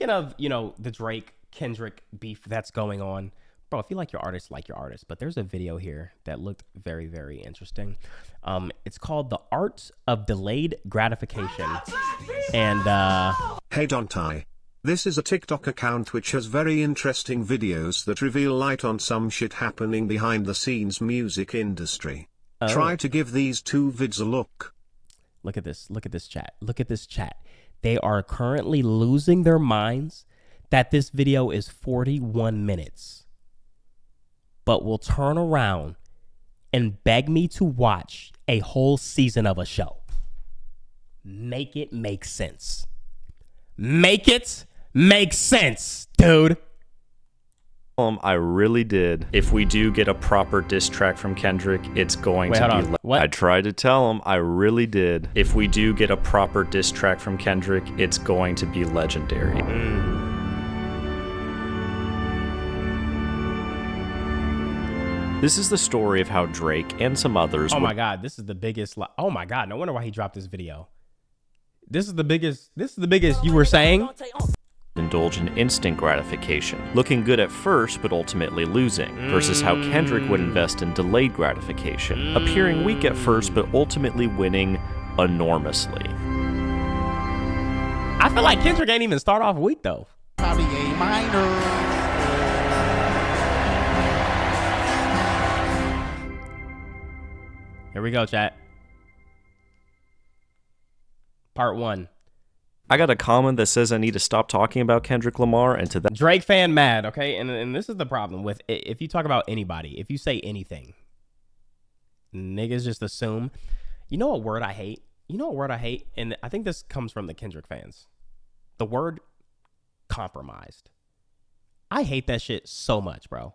Of, the Drake Kendrick beef that's going on. Bro, if you like your artist, like your artist. But there's a video here that looked very, very interesting. It's called The Art of Delayed Gratification. And Hey ImDOntai. This is a TikTok account which has very interesting videos that reveal light on some shit happening behind the scenes music industry. Try to give these two vids a look. Look at this. Look at this chat. Look at this chat. They are currently losing their minds that this video is 41 minutes. But will turn around and beg me to watch a whole season of a show. Make it make sense. Make it make sense, dude. I really did. If we do get a proper diss track from Kendrick, it's going to be... What? I tried to tell him, I really did. If we do get a proper diss track from Kendrick, it's going to be legendary. This is the story of how Drake and some others... Oh my God, this is the biggest... Oh my God, no wonder why he dropped this video. This is the biggest you were saying? Indulge in instant gratification, looking good at first but ultimately losing, versus how Kendrick would invest in delayed gratification, appearing weak at first but ultimately winning enormously. I feel like Kendrick ain't even start off weak though. Probably A minor. Here we go, chat. Part 1. I got a comment that says I need to stop talking about Kendrick Lamar, and to that... Drake fan mad, okay? And this is the problem with if you talk about anybody, if you say anything, niggas just assume. You know what word I hate? And I think this comes from the Kendrick fans. The word compromised. I hate that shit so much, bro.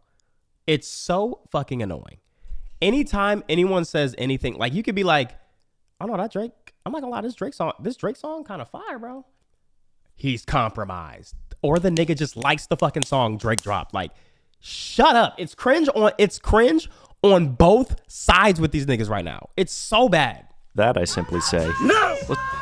It's so fucking annoying. Anytime anyone says anything, like you could be like, oh no, that Drake, I'm not gonna lie, this Drake song kind of fire, bro. He's compromised. Or the nigga just likes the fucking song Drake dropped. Like, shut up. It's cringe on both sides with these niggas right now. It's so bad. That I simply say, no!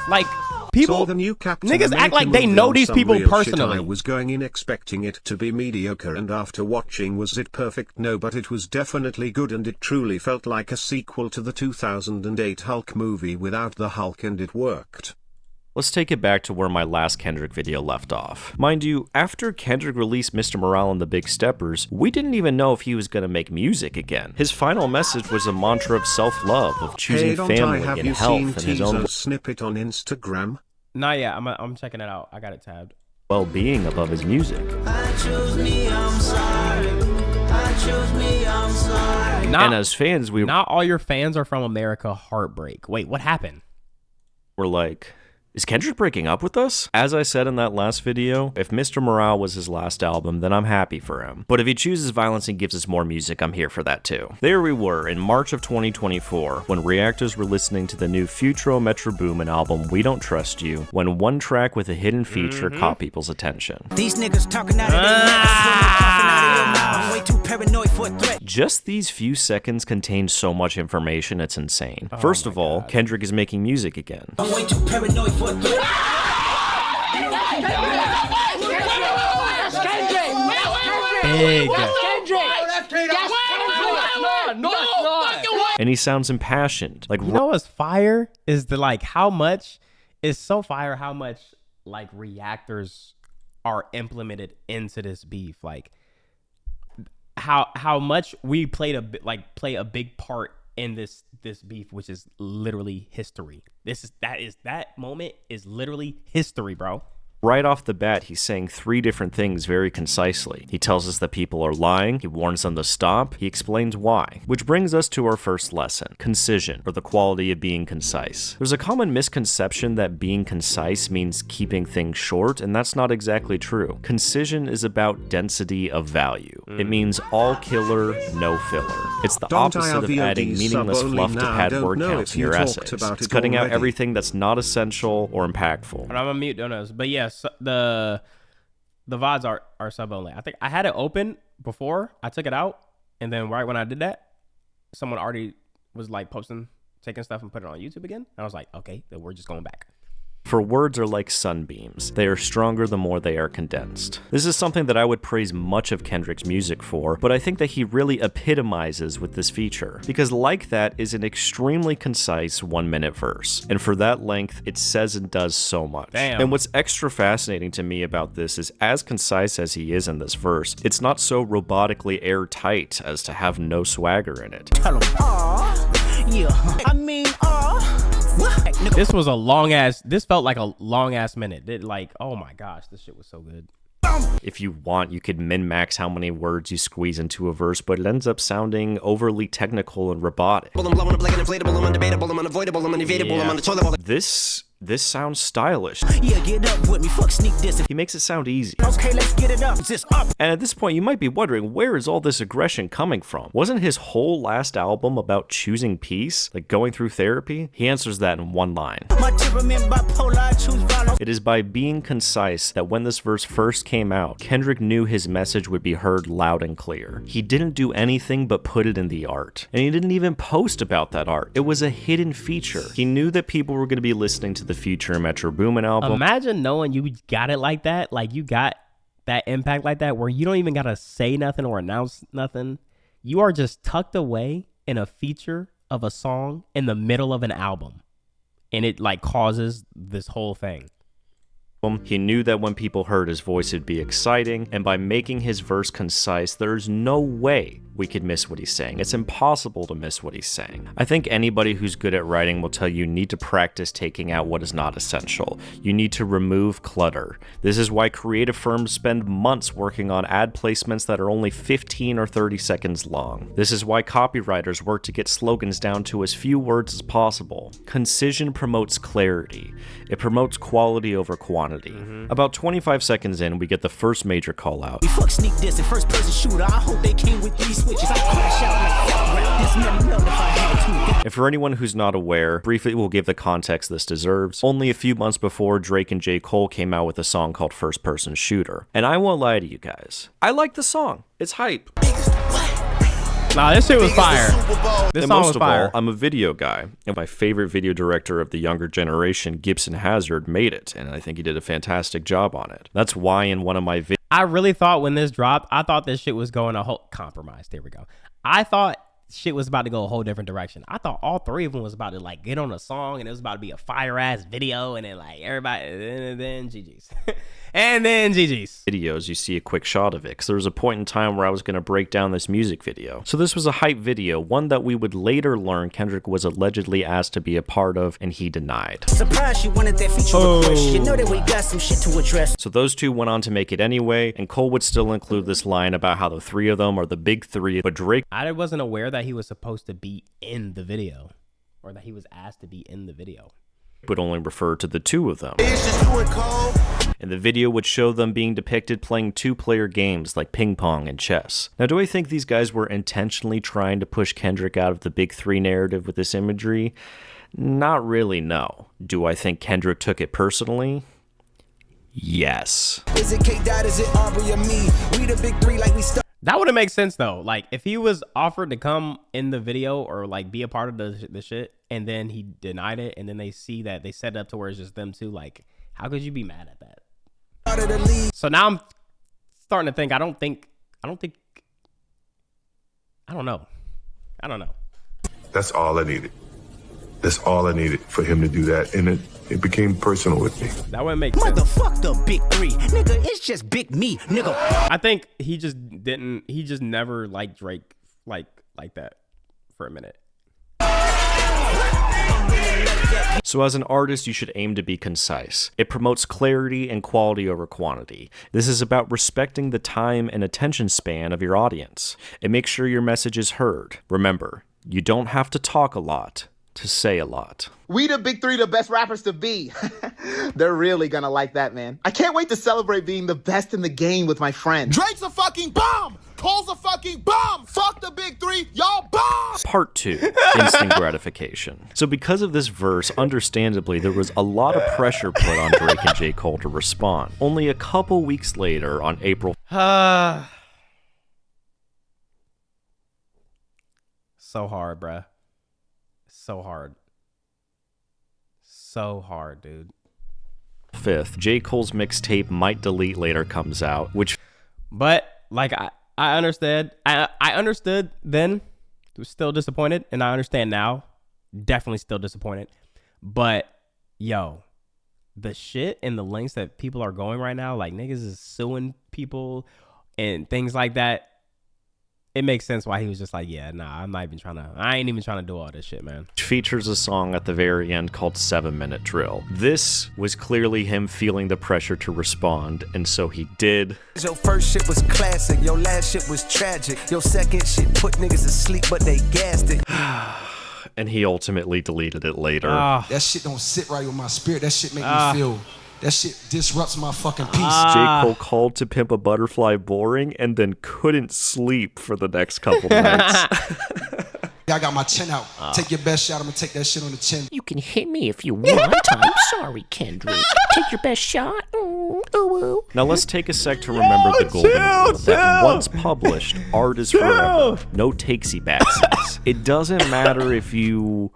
Like, people, the new Captain niggas America act like they movie know on these some people real personally. Shit. I was going in expecting it to be mediocre, and after watching, was it perfect? No, but it was definitely good, and it truly felt like a sequel to the 2008 Hulk movie without the Hulk, and it worked. Let's take it back to where my last Kendrick video left off. Mind you, after Kendrick released Mr. Morale and the Big Steppers, we didn't even know if he was gonna make music again. His final message was a mantra of self-love, of choosing family and health and his own snippet on Instagram. Nah, yeah, I'm checking it out. I got it tabbed. Well-being above his music. I choose me, I'm sorry. I choose me, I'm sorry. And as fans, not all your fans are from America. Heartbreak. Wait, what happened? We're like, is Kendrick breaking up with us? As I said in that last video, if Mr. Morale was his last album, then I'm happy for him. But if he chooses violence and gives us more music, I'm here for that too. There we were in March of 2024, when reactors were listening to the new Futuro Metro Boomin album, We Don't Trust You, when one track with a hidden feature caught people's attention. These niggas talking out of their mouth, I'm way too paranoid for a threat. Just these few seconds contain so much information, it's insane. First of all, Kendrick is making music again. I'm way too paranoid for a threat. Big. And he sounds impassioned. Like, you know what's fire is how much is so fire how much like reactors are implemented into this beef. Like how much we play a big part in this beef, which is literally history. That moment is literally history, bro. Right off the bat, he's saying 3 different things very concisely. He tells us that people are lying, he warns them to stop, he explains why. Which brings us to our first lesson, concision, or the quality of being concise. There's a common misconception that being concise means keeping things short, and that's not exactly true. Concision is about density of value. It means all killer, no filler. It's the opposite of adding meaningless fluff to pad word counts in your essays. It's cutting out everything that's not essential or impactful. And I'm gonna mute donuts, but yes. The VODs are sub only. I think I had it open before I took it out, and then right when I did that, someone already was like taking stuff and put it on YouTube again. And I was like, okay, then we're just going back. For words are like sunbeams. They are stronger the more they are condensed. This is something that I would praise much of Kendrick's music for, but I think that he really epitomizes with this feature. Because Like That is an extremely concise 1-minute verse, and for that length, it says and does so much. Damn. And what's extra fascinating to me about this is, as concise as he is in this verse, it's not so robotically airtight as to have no swagger in it. Tell 'em, aw, yeah, I mean, what? This was a long ass. This felt like a long ass minute. Oh my gosh, this shit was so good. If you want, you could min-max how many words you squeeze into a verse, but it ends up sounding overly technical and robotic. This sounds stylish. Yeah, get up with me, fuck sneak this. He makes it sound easy. Okay, let's get it up. It's just up. And at this point, you might be wondering, where is all this aggression coming from? Wasn't his whole last album about choosing peace? Like going through therapy? He answers that in one line. My temperament bipolar, I choose violence. It is by being concise that when this verse first came out, Kendrick knew his message would be heard loud and clear. He didn't do anything but put it in the art. And he didn't even post about that art. It was a hidden feature. He knew that people were going to be listening to the future Metro Boomin album. Imagine knowing you got it like that. Like you got that impact like that where you don't even got to say nothing or announce nothing. You are just tucked away in a feature of a song in the middle of an album. And it like causes this whole thing. He knew that when people heard his voice, it'd be exciting, and by making his verse concise, there's no way we could miss what he's saying. It's impossible to miss what he's saying. I think anybody who's good at writing will tell you need to practice taking out what is not essential. You need to remove clutter. This is why creative firms spend months working on ad placements that are only 15 or 30 seconds long. This is why copywriters work to get slogans down to as few words as possible. Concision promotes clarity. It promotes quality over quantity. About 25 seconds in, we get the first major call out. We fuck sneak this and first person shooter. I hope they came with these switches. I crash out like fuck rap. This never know if I had to. And for anyone who's not aware, briefly we'll give the context this deserves. Only a few months before, Drake and J. Cole came out with a song called First Person Shooter. And I won't lie to you guys, I like the song. It's hype. Nah, this shit was fire. This And song most was of fire. all, I'm a video guy, and my favorite video director of the younger generation, Gibson Hazard, made it, and I think he did a fantastic job on it. That's why in one of my videos, I really thought when this dropped, I thought this shit was going a whole compromise. There we go. I thought shit was about to go a whole different direction. I thought all three of them was about to like get on a song and it was about to be a fire ass video and then like everybody and then GG's. And then GG's. videos, you see a quick shot of it, because there was a point in time where I was going to break down this music video. So this was a hype video, one that we would later learn Kendrick was allegedly asked to be a part of, and he denied. Surprise, you wanted that feature request. You know that we got some shit to address. So those two went on to make it anyway, and Cole would still include this line about how the three of them are the big three, but Drake I wasn't aware that he was supposed to be in the video or that he was asked to be in the video. would only refer to the two of them. And the video would show them being depicted playing two-player games like ping pong and chess. Now, do I think these guys were intentionally trying to push Kendrick out of the big three narrative with this imagery? Not really, no. Do I think Kendrick took it personally? Yes. Is it K-Dot, is it Aubrey or me? We the big three like we stuck. That would have made sense though. Like if he was offered to come in the video or like be a part of the shit and then he denied it and then they see that they set it up to where it's just them two, like how could you be mad at that? So now I'm starting to think I don't know. That's all I needed. That's all I needed for him to do that. And it became personal with me. That wouldn't make sense. Motherfuck the big three. Nigga, it's just big me, nigga. I think he just never liked Drake like that for a minute. So as an artist, you should aim to be concise. It promotes clarity and quality over quantity. This is about respecting the time and attention span of your audience. It makes sure your message is heard. Remember, you don't have to talk a lot to say a lot. We the big three, the best rappers to be. They're really gonna like that, man. I can't wait to celebrate being the best in the game with my friends. Drake's a fucking bomb! Cole's a fucking bomb! Fuck the big three, y'all bomb! Part 2, instant gratification. So because of this verse, understandably, there was a lot of pressure put on Drake and J. Cole to respond. Only a couple weeks later, on April So hard, bruh. So hard, dude. 5th, J. Cole's mixtape Might Delete Later comes out, which... But, like, I understood. I understood then. Was still disappointed, and I understand now. Definitely still disappointed. But, yo, the shit and the lengths that people are going right now, like, niggas is suing people and things like that. It makes sense why he was just like, yeah, nah, I ain't even trying to do all this shit, man. Features a song at the very end called 7 Minute Drill. This was clearly him feeling the pressure to respond, and so he did. Your first shit was classic, your last shit was tragic. Your second shit put niggas to sleep, but they gassed it. And he ultimately deleted it later. That shit don't sit right with my spirit. That shit make me feel... That shit disrupts my fucking peace. J. Cole called To Pimp a Butterfly boring and then couldn't sleep for the next couple nights. I got my chin out. Take your best shot. I'm going to take that shit on the chin. You can hit me if you want. I'm sorry, Kendrick. Take your best shot. Ooh, ooh. Now let's take a sec to remember the golden rule that once published, art is forever. No takesy backsies. It doesn't matter if you...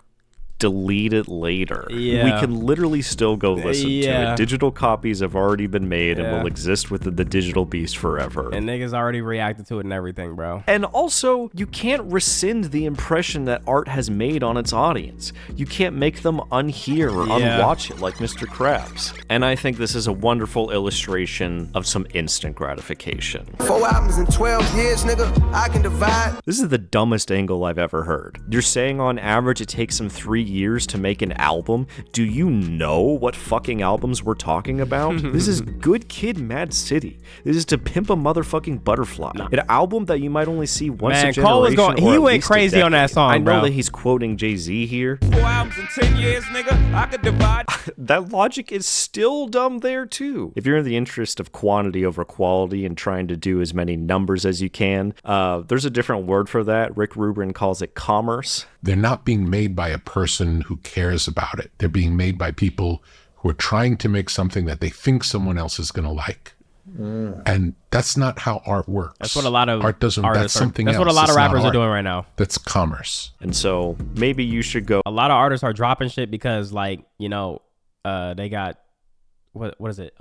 delete it later. Yeah. We can literally still go listen to it. Digital copies have already been made and will exist within the digital beast forever. And niggas already reacted to it and everything, bro. And also, you can't rescind the impression that art has made on its audience. You can't make them unhear or unwatch it like Mr. Krabs. And I think this is a wonderful illustration of some instant gratification. 4 albums in 12 years, nigga, I can divide. This is the dumbest angle I've ever heard. You're saying on average it takes them 3 years to make an album? Do you know what fucking albums we're talking about? This is Good Kid, Mad City. This is To Pimp a Motherfucking Butterfly. An album that you might only see once a generation. Cole was going, he went crazy on that song, I know bro. that he's quoting Jay-Z here. 4 albums in 10 years, nigga, I could divide. That logic is still dumb there too. If you're in the interest of quantity over quality and trying to do as many numbers as you can, there's a different word for that. Rick Rubin calls it commerce. They're not being made by a person who cares about it. They're being made by people who are trying to make something that they think someone else is going to like. And that's not how art works. That's what a lot of art doesn't. That's something else. That's what a lot of rappers are doing right now. That's commerce. And so maybe you should go. A lot of artists are dropping shit because, like, you know, they got what is it?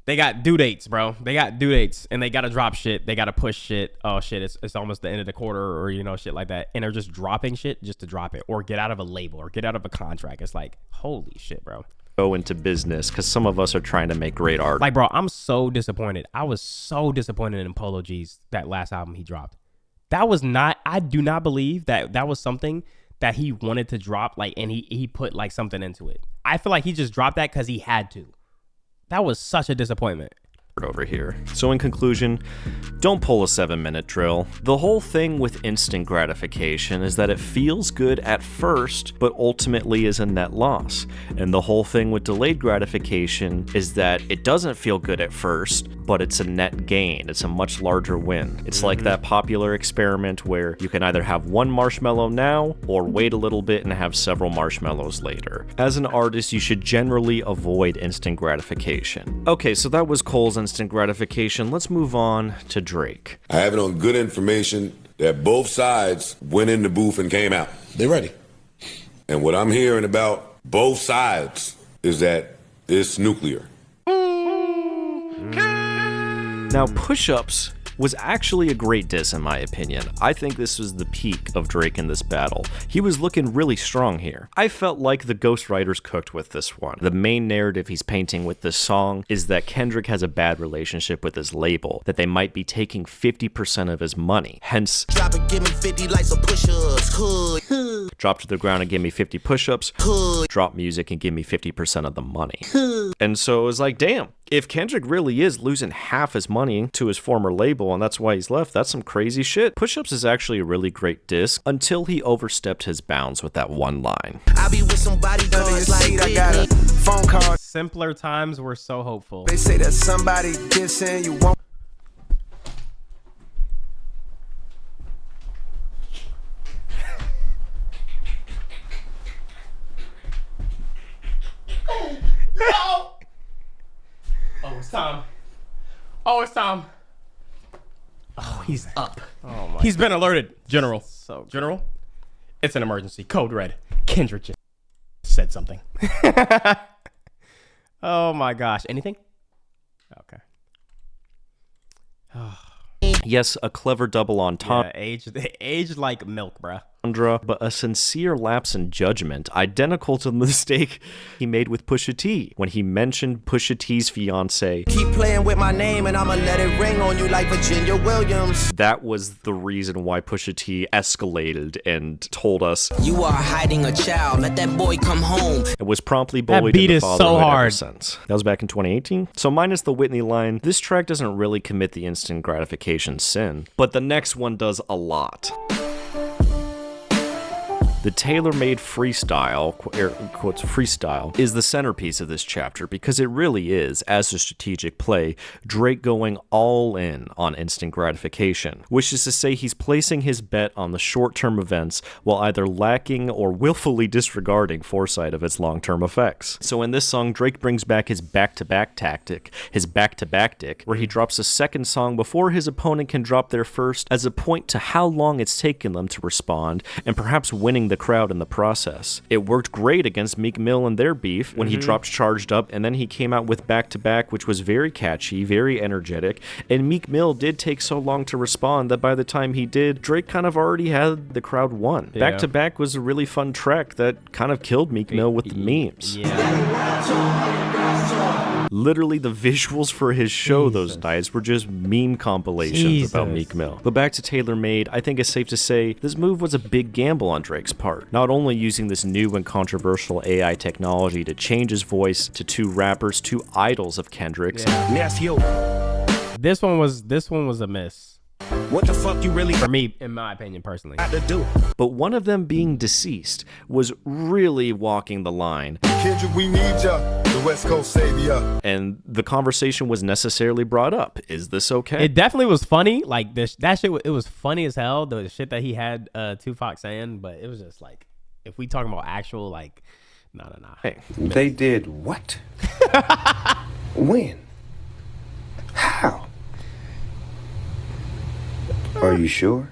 They got due dates, bro. They got due dates, and they got to drop shit. They got to push shit. Oh, shit, it's almost the end of the quarter, or, you know, shit like that. And they're just dropping shit just to drop it, or get out of a label, or get out of a contract. It's like, holy shit, bro. Go into business, because some of us are trying to make great art. Like, bro, I'm so disappointed. I was so disappointed in Polo G's, that last album he dropped. That was not, I do not believe that was something that he wanted to drop, like, and he put, like, something into it. I feel like he just dropped that because he had to. That was such a disappointment. Over here. So in conclusion, don't pull a 7-minute drill. The whole thing with instant gratification is that it feels good at first, but ultimately is a net loss. And the whole thing with delayed gratification is that it doesn't feel good at first, but it's a net gain. It's a much larger win. It's like that popular experiment where you can either have one marshmallow now or wait a little bit and have several marshmallows later. As an artist, you should generally avoid instant gratification. Okay, so that was Cole's instant gratification. Let's move on to Drake. I have it on good information that both sides went in the booth and came out. They ready. And what I'm hearing about both sides is that it's nuclear. Now, Push-Ups was actually a great diss in my opinion. I think this was the peak of Drake in this battle. He was looking really strong here. I felt like the ghostwriters cooked with this one. The main narrative he's painting with this song is that Kendrick has a bad relationship with his label, that they might be taking 50% of his money. Hence, Drop it, give me 50 like some push-ups. drop to the ground and give me 50 push-ups. Drop music and give me 50% of the money. And so it was like, damn, if Kendrick really is losing half his money to his former label and that's why he's left, that's some crazy shit. Push-Ups is actually a really great disc until he overstepped his bounds with that one line. I be with somebody guards like I got a phone call. Simpler times were so hopeful. They say that somebody dissing you won't. Oh, it's Tom. Oh, it's Tom. Oh, he's up. Oh my. He's been alerted, General. So General, it's an emergency. Code red. Kendrick just said something. Oh my gosh. Anything? Okay. Yes, a clever double entendre. Yeah, aged like milk, bruh. But a sincere lapse in judgment, identical to the mistake he made with Pusha T when he mentioned Pusha T's fiance. Keep playing with my name and I'ma let it ring on you like Virginia Williams. That was the reason why Pusha T escalated and told us, You are hiding a child. Let that boy come home. and was promptly bullied beat into is so fatherhood ever hard. since. That was back in 2018. So minus the Whitney line, this track doesn't really commit the instant gratification sin, but the next one does a lot. The tailor-made freestyle, air quotes freestyle, is the centerpiece of this chapter because it really is, as a strategic play, Drake going all in on instant gratification, which is to say he's placing his bet on the short-term events while either lacking or willfully disregarding foresight of its long-term effects. So in this song, Drake brings back his back-to-back tactic, his back-to-back dick, where he drops a second song before his opponent can drop their first as a point to how long it's taken them to respond, and perhaps winning the crowd in the process. It worked great against Meek Mill and their beef when he dropped Charged Up, and then he came out with Back to Back, which was very catchy, very energetic, and Meek Mill did take so long to respond that by the time he did, Drake kind of already had the crowd won. Yeah. Back to Back was a really fun track that kind of killed Meek Mill with the memes. Literally, the visuals for his show those nights were just meme compilations about Meek Mill. But back to Tailor Made, I think it's safe to say this move was a big gamble on Drake's part. Not only using this new and controversial AI technology to change his voice to two rappers, two idols of Kendrick's. This one was a miss. What the fuck you really For me, in my opinion, personally. got to do? But one of them being deceased was really walking the line. Kendrick, we need ya. The West Coast savior. And the conversation was necessarily brought up. Is this okay? It definitely was funny. Like that shit, it was funny as hell. The shit that he had Tupac saying, but it was just like, if we talking about actual, like, no. Hey. They did what? When? How? Are you sure?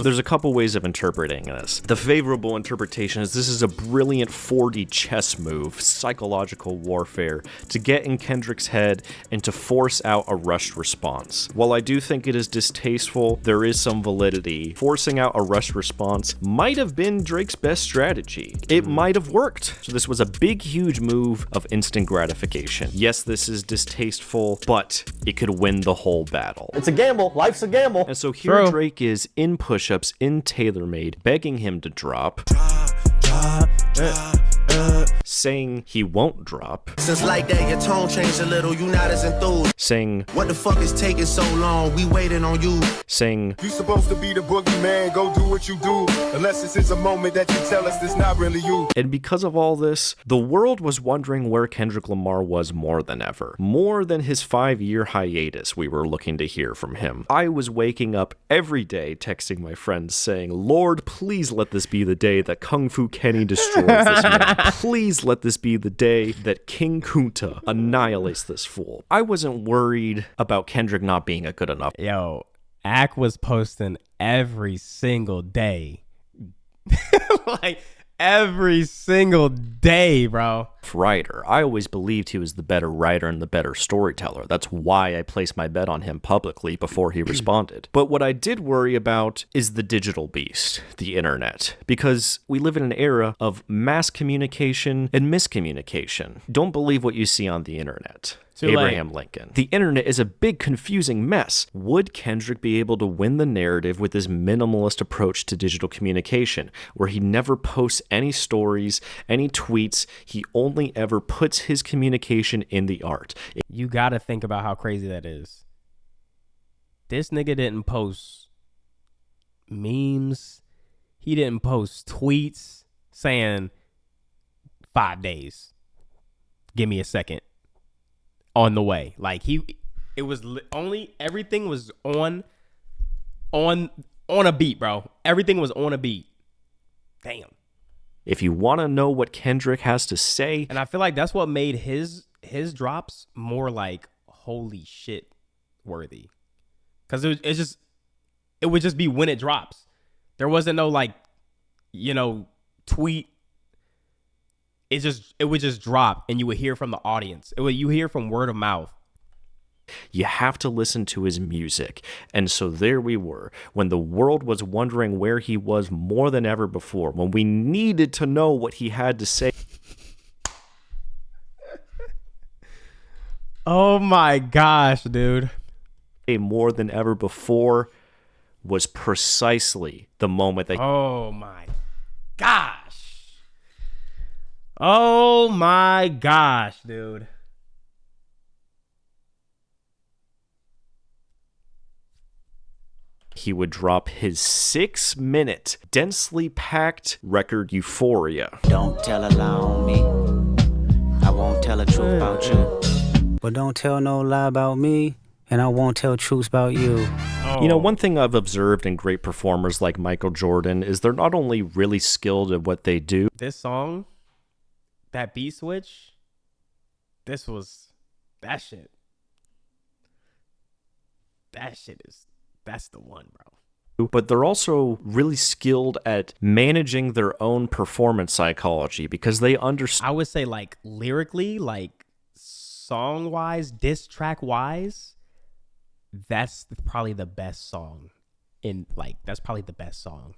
There's a couple ways of interpreting this. The favorable interpretation is this is a brilliant 4D chess move, psychological warfare, to get in Kendrick's head and to force out a rushed response. While I do think it is distasteful, there is some validity. Forcing out a rushed response might have been Drake's best strategy. It might have worked. So this was a big, huge move of instant gratification. Yes, this is distasteful, but it could win the whole battle. It's a gamble. Life's a gamble. And so here Drake is in push-ups, in tailor-made, begging him to drop. Saying he won't drop. Since like that, your tone changed a little, you not as enthused. Saying, what the fuck is taking so long? We waiting on you. Saying, You supposed to be the boogeyman, go do what you do. Unless this is a moment that you tell us it's not really you. And because of all this, the world was wondering where Kendrick Lamar was more than ever. More than his 5-year hiatus we were looking to hear from him. I was waking up every day texting my friends saying, Lord, please let this be the day that Kung Fu Kenny destroys this man. Please let this be the day that King Kunta annihilates this fool. I wasn't worried about Kendrick not being a good enough. Yo, Ak was posting every single day. Like, every single day, bro. Writer. I always believed he was the better writer and the better storyteller. That's why I placed my bet on him publicly before he responded. But what I did worry about is the digital beast, the internet, because we live in an era of mass communication and miscommunication. Don't believe what you see on the internet. Abraham Lincoln. The internet is a big confusing mess. Would Kendrick be able to win the narrative with his minimalist approach to digital communication, where he never posts any stories, any tweets, he only ever puts his communication in the art? You gotta think about how crazy that is. This nigga didn't post memes. He didn't post tweets saying 5 days. Give me a second. On the way. Like it was only, everything was on a beat, bro. Everything was on a beat. Damn. If you want to know what Kendrick has to say, and I feel like that's what made his drops more like holy shit worthy, because it would just be when it drops. There wasn't no like, tweet it would just drop, and you would hear from the audience. You hear from word of mouth. You have to listen to his music. And so there we were, when the world was wondering where he was more than ever before, when we needed to know what he had to say. Oh my gosh, dude. More than ever before was precisely the moment that... Oh my gosh. Oh my gosh, dude. He would drop his 6-minute, densely packed record, Euphoria. Don't tell a lie on me. I won't tell the truth about you. But don't tell no lie about me, and I won't tell truths about you. You know, one thing I've observed in great performers like Michael Jordan is they're not only really skilled at what they do. This song, that beat switch, that shit. That's the one, bro. But they're also really skilled at managing their own performance psychology because they understand. I would say, like, lyrically, like, song-wise, diss track-wise, that's probably the best song. That's probably the best song.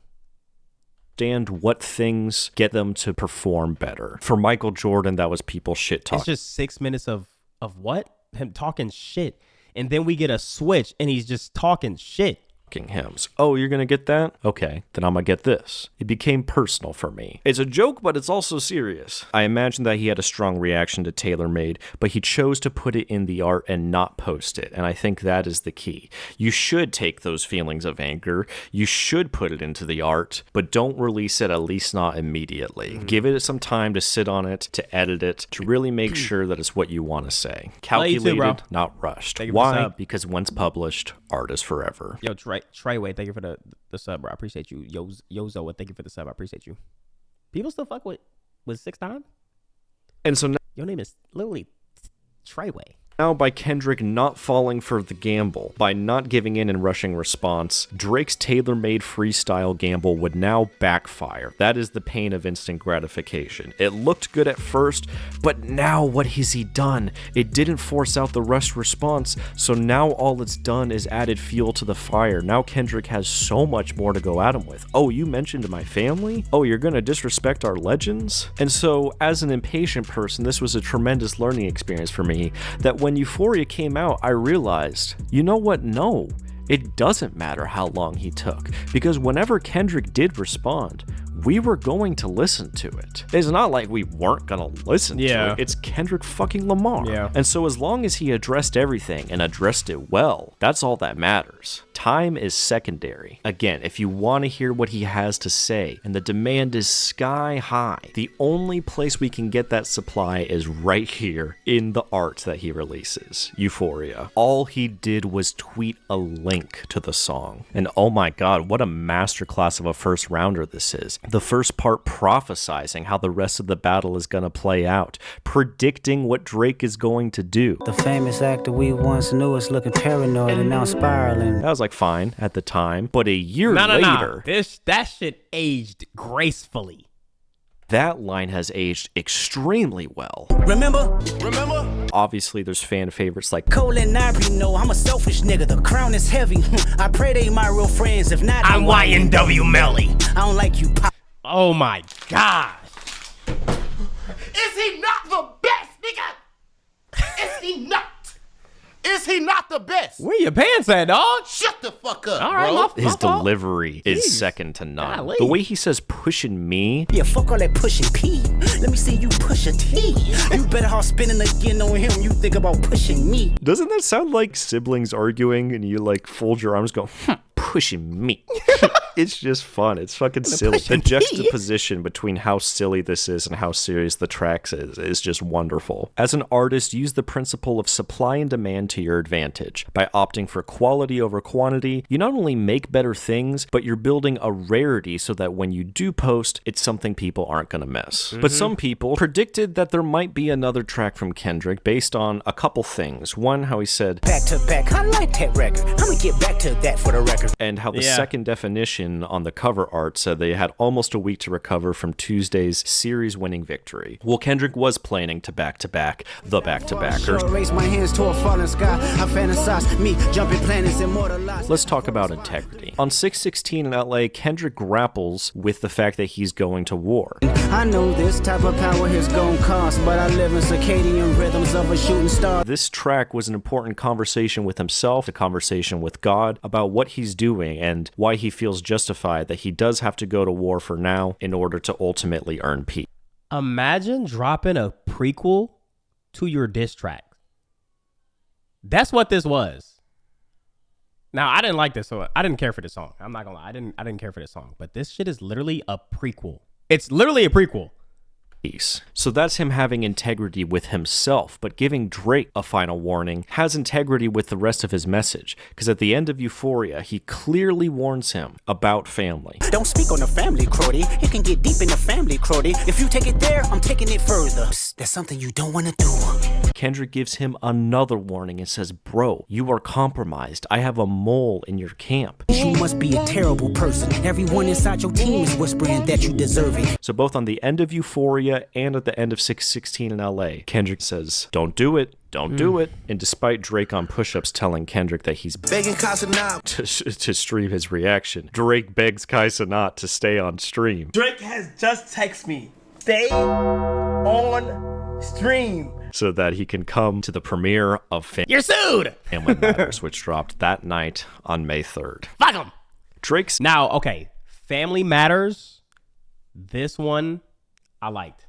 Understand what things get them to perform better. For Michael Jordan, that was people shit talking. It's just 6 minutes of what? Him talking shit. And then we get a switch, and he's just talking shit. Hymns. Oh, you're gonna get that? Okay, then I'm gonna get this. It became personal for me. It's a joke, but it's also serious. I imagine that he had a strong reaction to TaylorMade, but he chose to put it in the art and not post it, and I think that is the key. You should take those feelings of anger, you should put it into the art, but don't release it, at least not immediately. Give it some time to sit on it, to edit it, to really make sure that it's what you want to say. Calculated, not rushed. Why? Because once published, art is forever. Yo, Treyway, thank you for the sub, bro. I appreciate you. Yozo, thank you for the sub. I appreciate you. People still fuck with 6ix9ine? And so now, your name is literally Treyway. Now, by Kendrick not falling for the gamble, by not giving in and rushing response, Drake's tailor-made freestyle gamble would now backfire. That is the pain of instant gratification. It looked good at first, but now what has he done? It didn't force out the rushed response, so now all it's done is added fuel to the fire. Now Kendrick has so much more to go at him with. Oh, you mentioned my family? Oh, you're gonna disrespect our legends? And so, as an impatient person, this was a tremendous learning experience for me, that when Euphoria came out, I realized, you know what? No, it doesn't matter how long he took, because whenever Kendrick did respond, we were going to listen to it. It's not like we weren't gonna listen to it. It's Kendrick fucking Lamar. And so as long as he addressed everything and addressed it well, that's all that matters. Time is secondary. Again, if you want to hear what he has to say, and the demand is sky high, the only place we can get that supply is right here in the art that he releases, Euphoria. All he did was tweet a link to the song. And oh my god, what a masterclass of a first rounder this is. The first part prophesizing how the rest of the battle is going to play out, predicting what Drake is going to do. The famous actor we once knew is looking paranoid and now spiraling. That was like fine at the time, but a year later, that shit aged gracefully. That line has aged extremely well. Remember? Obviously, there's fan favorites like Cole and Ivory know I'm a selfish nigga. The crown is heavy. I pray they my real friends. If not, I'm YNW Melly. I don't like you. Oh my gosh. Is he not the best, nigga? Is he not? Is he not the best? Where your pants at, dog? Shut the fuck up, all right, bro. His delivery is second to none. Golly. The way he says pushing me. Yeah, fuck all that pushing P. Let me see you push a T. You better hard spinning again on him. You think about pushing me. Doesn't that sound like siblings arguing and you like fold your arms go, pushing me? It's just fun. It's fucking silly. The juxtaposition between how silly this is and how serious the tracks is just wonderful. As an artist, use the principle of supply and demand to your advantage. By opting for quality over quantity, you not only make better things, but you're building a rarity so that when you do post, it's something people aren't gonna miss. But some people predicted that there might be another track from Kendrick based on a couple things. One, how he said, back to back, I like that record. I'm gonna get back to that for the record. And how the second definition caption on the cover art said they had almost a week to recover from Tuesday's series-winning victory. Well, Kendrick was planning to back-to-back the back-to-backers. Raise my hands to a falling sky. I fantasize me jumping planets immortalized. Let's talk about integrity. On 616 in LA, Kendrick grapples with the fact that he's going to war. I know this type of power is gonna cost, but I live in circadian rhythms of a shooting star. This track was an important conversation with himself, a conversation with God about what he's doing and why he feels justified that he does have to go to war for now in order to ultimately earn peace. Imagine dropping a prequel to your diss track. That's what this was. Now, I didn't like this song. I didn't care for this song. I'm not gonna lie. I didn't care for this song. But this shit is literally a prequel. It's literally a prequel. So that's him having integrity with himself, but giving Drake a final warning has integrity with the rest of his message, because at the end of Euphoria, he clearly warns him about family. Don't speak on the family, Crody. It can get deep in the family, Crody. If you take it there, I'm taking it further. Psst, that's something you don't want to do. Kendrick gives him another warning and says, bro, you are compromised. I have a mole in your camp. You must be a terrible person. Everyone inside your team is whispering that you deserve it. So both on the end of Euphoria and at the end of 616 in LA, Kendrick says, don't do it. Don't do it. And despite Drake on push-ups telling Kendrick that he's begging Kai Cenat to stream his reaction, Drake begs Kai Cenat to stay on stream. Drake has just texted me, stay on stream, so that he can come to the premiere of You're sued! Family Matters, which dropped that night on May 3rd. Fuck him! Drake's... Now, okay, Family Matters, this one, I liked.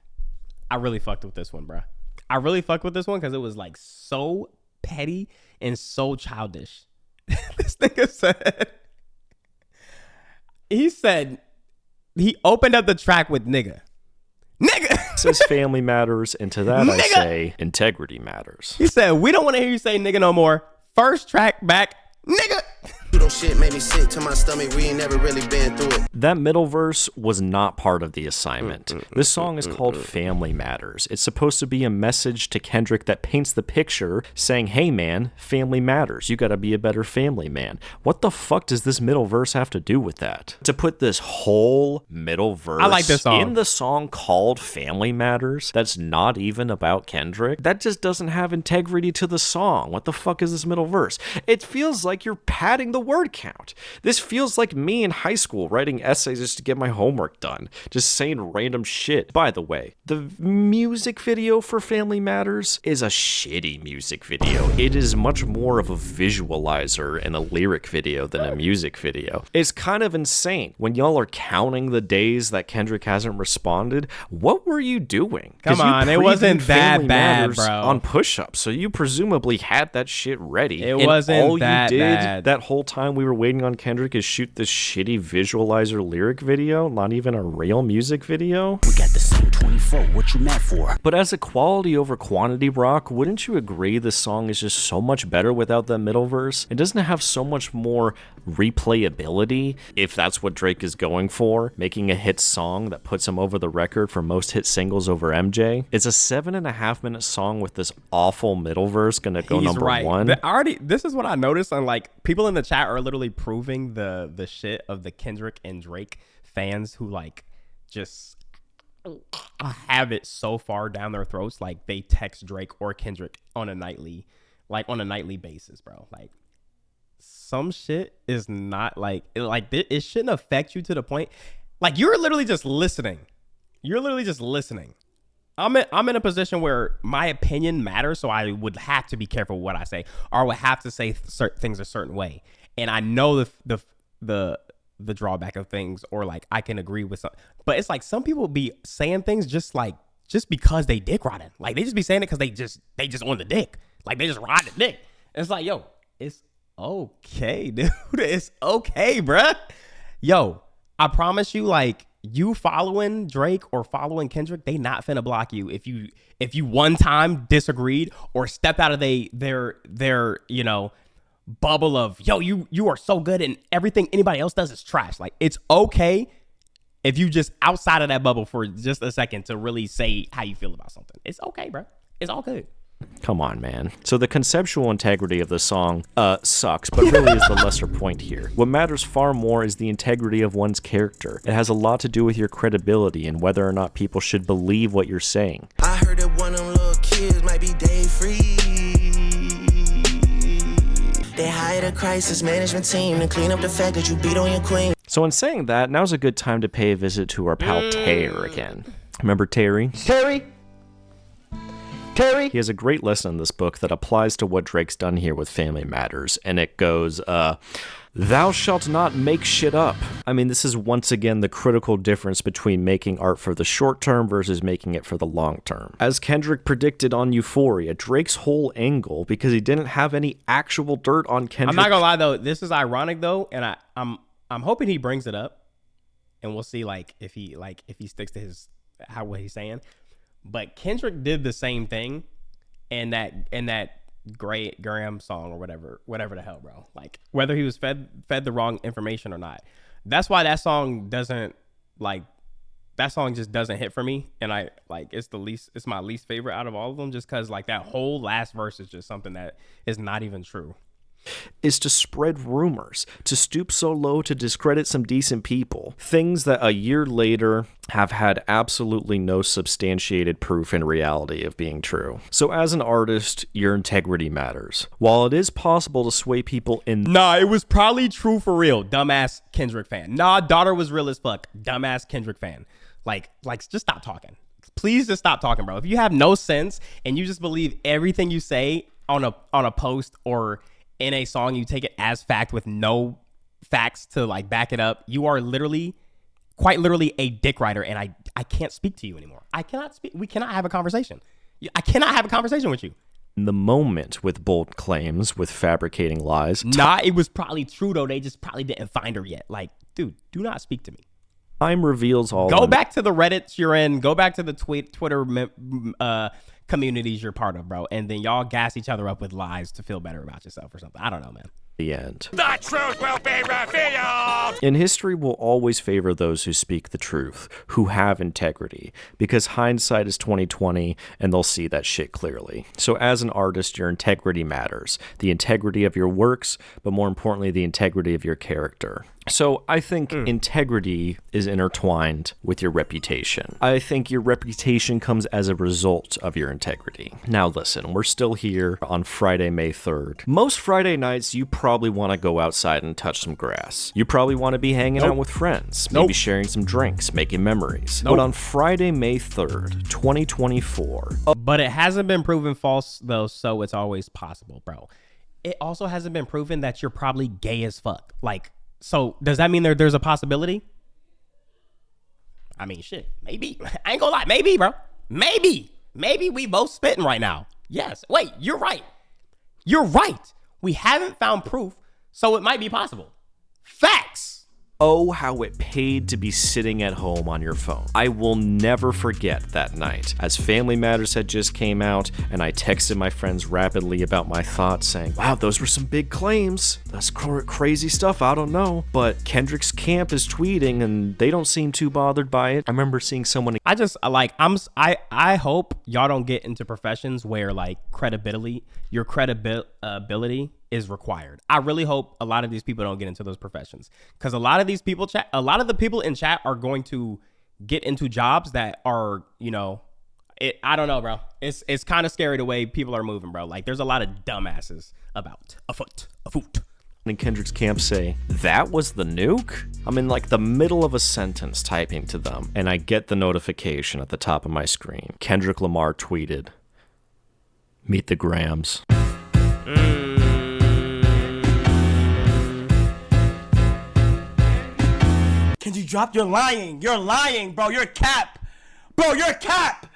I really fucked with this one, bro. I really fucked with this one because it was like so petty and so childish. This nigga said, he opened up the track with nigga. Nigga! Says family matters, and to that I say integrity matters. He said, we don't want to hear you say nigga no more. First track back, nigga! Shit made me sick to my stomach. We ain't never really been through it. That middle verse was not part of the assignment. This song is called Family Matters. It's supposed to be a message to Kendrick that paints the picture saying, hey man, family matters. You gotta be a better family man. What the fuck does this middle verse have to do with that? To put this whole middle verse I like this song. in the song called Family Matters, that's not even about Kendrick, that just doesn't have integrity to the song. What the fuck is this middle verse? It feels like you're padding the word count. This feels like me in high school writing essays just to get my homework done, just saying random shit. By the way, the music video for Family Matters is a shitty music video. It is much more of a visualizer and a lyric video than a music video. It's kind of insane. When y'all are counting the days that Kendrick hasn't responded, what were you doing? Come on, it wasn't that bad, bro. On push-ups, so you presumably had that shit ready. It wasn't that bad. That whole time we were waiting on Kendrick is shoot this shitty visualizer lyric video, not even a real music video. We got the same 24. What you mad for? But as a quality over quantity rock, wouldn't you agree this song is just so much better without that middle verse? It doesn't have so much more replayability, if that's what Drake is going for, making a hit song that puts him over the record for most hit singles over MJ. It's a 7.5-minute song with this awful middle verse gonna go number one. This is what I noticed on, like, people in the chat are literally proving the shit of the Kendrick and Drake fans who like just have it so far down their throats, like they text Drake or Kendrick on a nightly basis, bro. Like some shit is not it shouldn't affect you to the point, like you're literally just listening. I'm in a position where my opinion matters, so I would have to be careful what I say, or I would have to say certain things a certain way. And I know the drawback of things, or like I can agree with some, but it's like some people be saying things just because they dick riding. Like they just be saying it because they just on the dick. Like they just ride the dick. And it's like, yo, it's okay, dude. It's okay, bruh. Yo, I promise you, like, you following Drake or following Kendrick, they not finna block you if you one time disagreed or stepped out of their bubble of, yo, you are so good and everything anybody else does is trash. Like, it's okay if you just outside of that bubble for just a second to really say how you feel about something. It's okay, bro. It's all good. Come on, man. So the conceptual integrity of the song sucks, but really is the lesser point here. What matters far more is the integrity of one's character. It has a lot to do with your credibility and whether or not people should believe what you're saying. I heard that one of them little kids might be day free. They hired a crisis management team to clean up the fact that you beat on your queen. So in saying that, now's a good time to pay a visit to our pal Terry again. Remember Terry? Terry? He has a great lesson in this book that applies to what Drake's done here with Family Matters, and it goes, thou shalt not make shit up. I mean, this is once again the critical difference between making art for the short term versus making it for the long term. As Kendrick predicted on Euphoria, Drake's whole angle, because he didn't have any actual dirt on Kendrick. I'm not gonna lie though, this is ironic though, and I'm hoping he brings it up, and we'll see if he sticks to what he's saying. But Kendrick did the same thing in that Graham song or whatever the hell, bro. Like whether he was fed the wrong information or not. That's why that song just doesn't hit for me, and it's my least favorite out of all of them, just because like that whole last verse is just something that is not even true. Is to spread rumors, to stoop so low to discredit some decent people. Things that a year later have had absolutely no substantiated proof in reality of being true. So as an artist, your integrity matters. While it is possible to sway people in... Nah, it was probably true for real. Dumbass Kendrick fan. Nah, daughter was real as fuck. Dumbass Kendrick fan. Like, just stop talking. Please just stop talking, bro. If you have no sense and you just believe everything you say on a post or in a song, you take it as fact with no facts to like back it up, you are quite literally a dick rider, and I can't speak to you anymore. I cannot speak. We cannot have a conversation. I cannot have a conversation with you. In the moment with bold claims, with fabricating lies. Nah, it was probably true though. They just probably didn't find her yet. Like, dude, do not speak to me. Time reveals all. Go back to the Reddits you're in. Go back to the Twitter communities you're part of, bro, and then y'all gas each other up with lies to feel better about yourself or something. I don't know, man. The end. The truth will be revealed. In history will always favor those who speak the truth, who have integrity, because hindsight is 20/20 and they'll see that shit clearly. So as an artist, your integrity matters. The integrity of your works, but more importantly, the integrity of your character. So I think integrity is intertwined with your reputation. I think your reputation comes as a result of your integrity. Now listen, we're still here on Friday, May 3rd. Most Friday nights, you probably want to go outside and touch some grass. You probably want to be hanging out with friends, maybe sharing some drinks, making memories. But on Friday, May 3rd, 2024... But it hasn't been proven false, though, so it's always possible, bro. It also hasn't been proven that you're probably gay as fuck. Like... So does that mean there's a possibility? I mean, shit, maybe. I ain't gonna lie, maybe, bro. Maybe we both spitting right now. Yes. Wait, you're right. You're right. We haven't found proof, so it might be possible. Facts. Oh, how it paid to be sitting at home on your phone. I will never forget that night, as Family Matters had just came out, and I texted my friends rapidly about my thoughts, saying, wow, those were some big claims. That's crazy stuff, I don't know. But Kendrick's camp is tweeting, and they don't seem too bothered by it. I remember seeing someone... I hope y'all don't get into professions where, like, your credibility is required. I really hope a lot of these people don't get into those professions, because a lot of the people in chat are going to get into jobs that are, I don't know, bro. It's kind of scary the way people are moving, bro. Like, there's a lot of dumbasses about afoot. And Kendrick's camp say, that was the nuke? I'm in like the middle of a sentence typing to them, and I get the notification at the top of my screen. Kendrick Lamar tweeted, meet the Grams. Kenji dropped. You're lying, bro. You're cap. Bro, you're cap.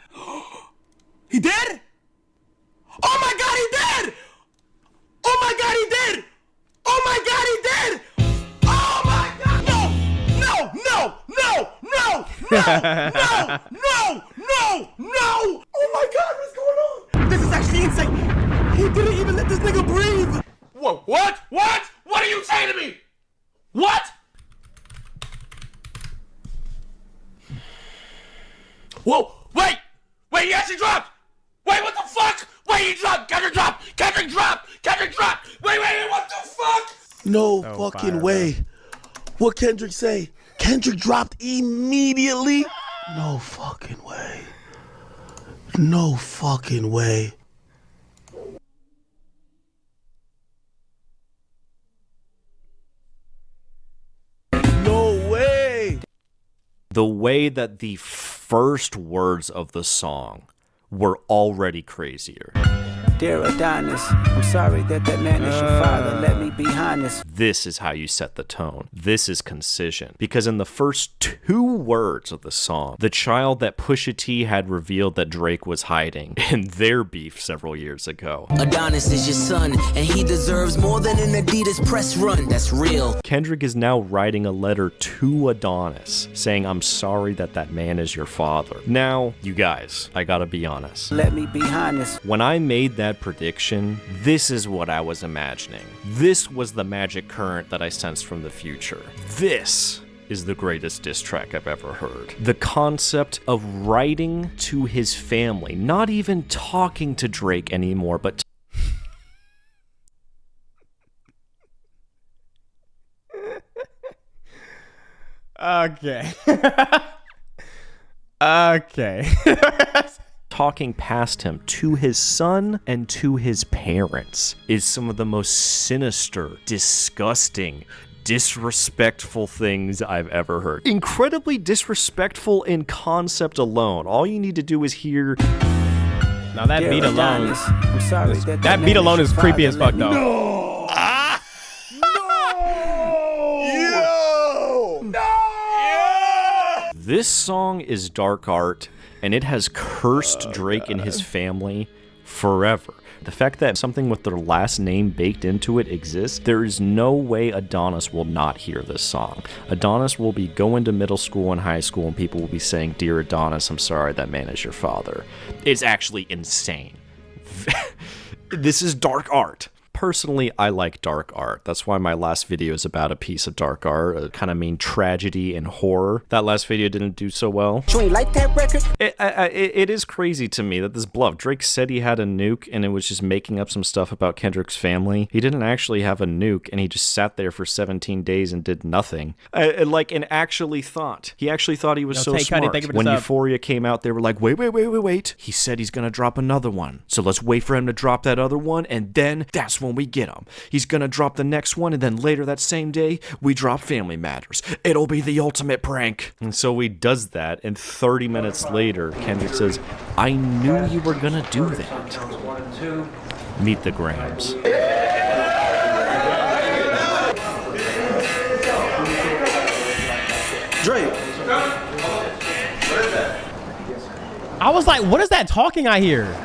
He did? Oh my god, he did! Oh my god, he did! Oh my god, he did! Oh my god! No! Oh my god, what's going on? This is actually insane. He didn't even let this nigga breathe. What? What are you saying to me? What? Whoa, wait, he actually dropped. Wait, what the fuck? Wait, he dropped! Kendrick dropped! Kendrick dropped! Kendrick dropped! Wait, what the fuck? No fucking way. What Kendrick say? Kendrick dropped immediately? No fucking way. No fucking way. No way. The way that the first words of the song were already crazier. Dear Adonis, I'm sorry that man is your father. Let me behind this. This is how you set the tone. This is concision. Because in the first 2 words of the song, the child that Pusha T had revealed that Drake was hiding in their beef several years ago. Adonis is your son, and he deserves more than an Adidas press run. That's real. Kendrick is now writing a letter to Adonis saying, I'm sorry that man is your father. Now, you guys, I gotta be honest. Let me behind this. When I made that prediction, this is what I was imagining. This was the magic current that I sensed from the future. This is the greatest diss track I've ever heard. The concept of writing to his family, not even talking to Drake anymore, but okay. Okay. talking past him to his son and to his parents is some of the most sinister, disgusting, disrespectful things I've ever heard. Incredibly disrespectful in concept alone. All you need to do is hear... Now that beat alone... I'm sorry. That beat alone is creepy as fuck, though. No! This song is dark art, and it has cursed Drake and his family forever. The fact that something with their last name baked into it exists, there is no way Adonis will not hear this song. Adonis will be going to middle school and high school, and people will be saying, Dear Adonis, I'm sorry that man is your father. It's actually insane. This is dark art. Personally, I like dark art. That's why my last video is about a piece of dark art, kind of mean tragedy and horror. That last video didn't do so well. You ain't like that record? It is crazy to me that this bluff. Drake said he had a nuke and it was just making up some stuff about Kendrick's family. He didn't actually have a nuke and he just sat there for 17 days and did nothing. He actually thought he was so smart. When Euphoria came out, they were like, wait. He said he's gonna drop another one. So let's wait for him to drop that other one, and then that's when we get him. He's gonna drop the next one, and then later that same day, we drop Family Matters. It'll be the ultimate prank. And so he does that, and 30 minutes later, Kendrick says, I knew you were gonna do that. Meet the Grams. Drake. I was like, what is that talking I hear?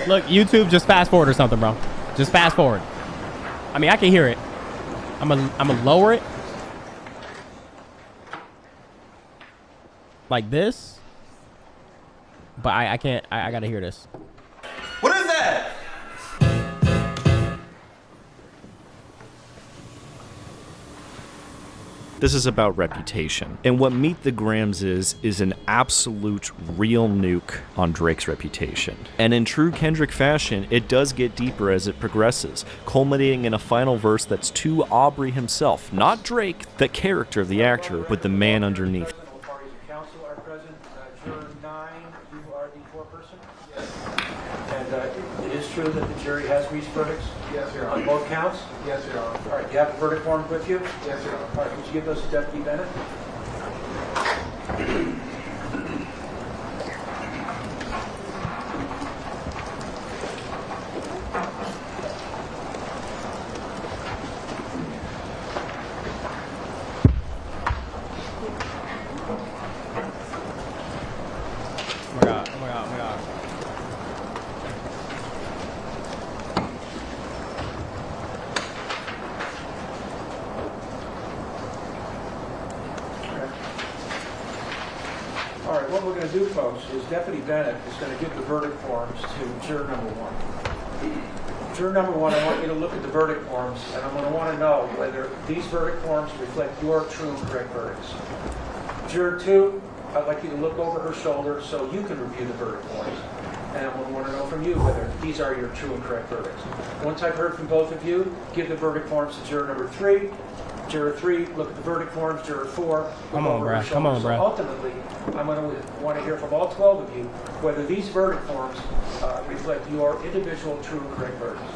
Look, YouTube, just fast forward or something, bro. Just fast forward. I mean, I can hear it. I'm gonna lower it. Like this. But I can't, I gotta hear this. What is that? This is about reputation. And what Meet the Grams is an absolute real nuke on Drake's reputation. And in true Kendrick fashion, it does get deeper as it progresses, culminating in a final verse that's to Aubrey himself, not Drake, the character of the actor, but the man underneath. Parties of counsel are present. Juror 9, you are the foreperson? Yes. And it is true that the jury has reached verdicts? Yes, Your On Honor. both counts? Yes, Your Honor. All right, do you have the verdict forms with you? Yes, Your Honor. All right, would you give those to Deputy Bennett? Oh my God, oh my God, oh my God. what we're going to do, folks, is Deputy Bennett is going to give the verdict forms to juror number 1. Juror number 1, I want you to look at the verdict forms, and I'm going to want to know whether these verdict forms reflect your true and correct verdicts. Juror 2, I'd like you to look over her shoulder so you can review the verdict forms. And I'm going to want to know from you whether these are your true and correct verdicts. Once I've heard from both of you, give the verdict forms to juror number 3. Juror 3, look at the verdict forms. Juror 4, come on, bro. Come on, bro. So ultimately, I'm going to want to hear from all 12 of you whether these verdict forms reflect your individual true and correct verdicts.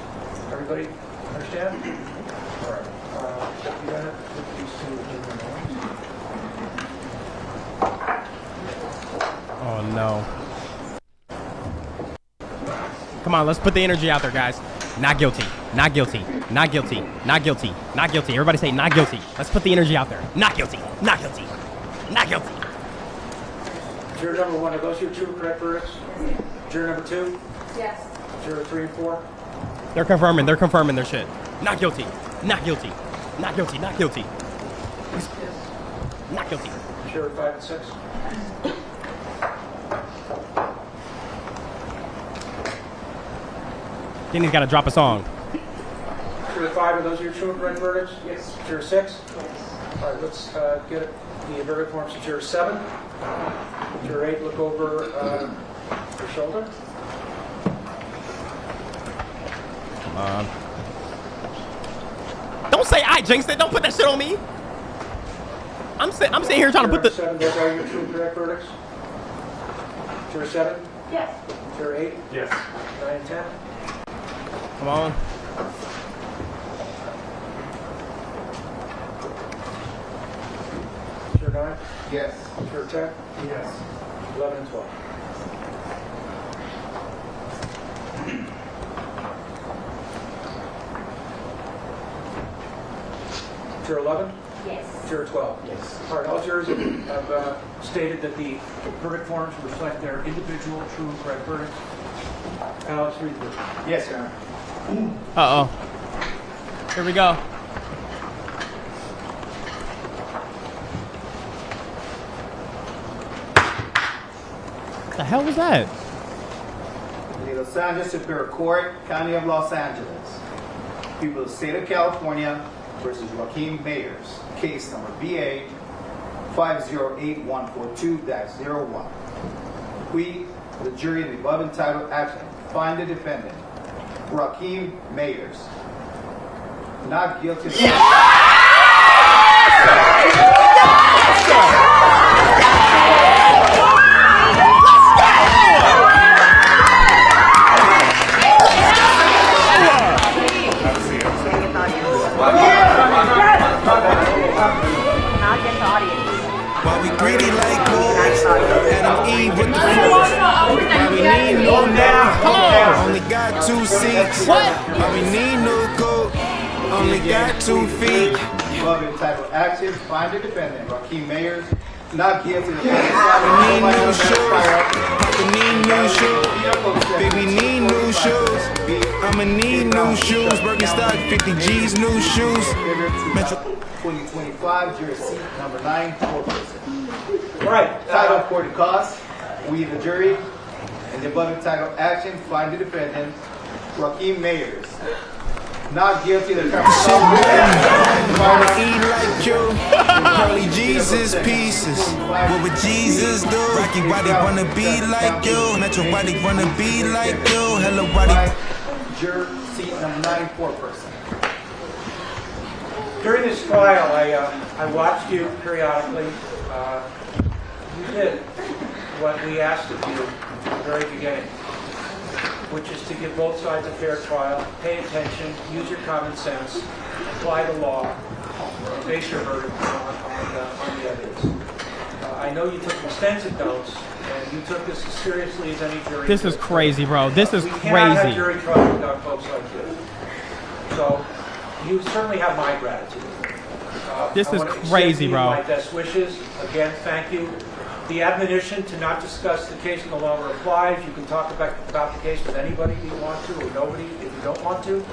Everybody understand? All right. You got it? Put these two. Oh no. Come on, let's put the energy out there, guys. Not guilty. Not guilty. Not guilty. Not guilty. Not guilty. Everybody say not guilty. Let's put the energy out there. Not guilty. Not guilty. Not guilty. Juror number 1, are those your true and correct verdicts? Juror number 2? Yes. Juror 3 and 4? They're confirming their shit. Not guilty. Not guilty. Not guilty. Not guilty. Not guilty. Juror 5 and 6? Then he's got to drop a song. Juror 5, are those your true and correct verdicts? Yes. Juror 6? Yes. All right, let's get the verdict forms to juror 7. Juror 8, look over your shoulder. Come on. Don't say I jinxed it. Don't put that shit on me. I'm sitting here trying to put the... Juror 7, those are your true and correct verdicts? Juror 7? Yes. Juror 8? Yes. 9 and 10? Come on. Juror 9? Yes. Juror 10? Yes. 11 and 12. Juror 11? Yes. Juror 12? Yes. All right, all jurors have stated that the verdict forms reflect their individual true and correct verdicts. Alex, read through. Yes, Your Honor. Uh-oh. Here we go. What the hell was that? The Los Angeles Superior Court, County of Los Angeles. People of the State of California versus Joaquin Mayers. Case number BA 508142-01. We, the jury in the above entitled action, find the defendant, Joaquin Mayers, not guilty of... While we greedy like gold, Adam Eve with the fruits. Why we need no now, only got 2 seats. Why we need no coat, only got 2 feet. Above entitled action, find the defendant, Joaquin Mayers, not guilty of... We need new shoes, we need new shoes, baby need new shoes. I'ma need new shoes, Birkenstock 50 G's, new shoes. Metro 2025, jury seat number 9, 4%. All right. Title for the cause, we the jury, and the above entitled action, find the defendant, Joaquin Mayers, not guilty of the wanna eat like you, probably Jesus pieces. What would Jesus do? Rocky, why they wanna be like you? Metro, why they wanna be like you? Hello, why they... Juror seat number 9, 4%. During this trial, I watched you periodically. You did what we asked of you from the very beginning, which is to give both sides a fair trial, pay attention, use your common sense, apply the law, and base your verdict on the evidence. I know you took extensive notes, and you took this as seriously as any jury. This is crazy, bro. This is we cannot have crazy. jury trials without folks like you. So you certainly have my gratitude. This I is want to crazy, extend to you bro. My best wishes. Again, thank you. The admonition to not discuss the case no longer applies. You can talk about the case with anybody you want to, or nobody if you don't want to.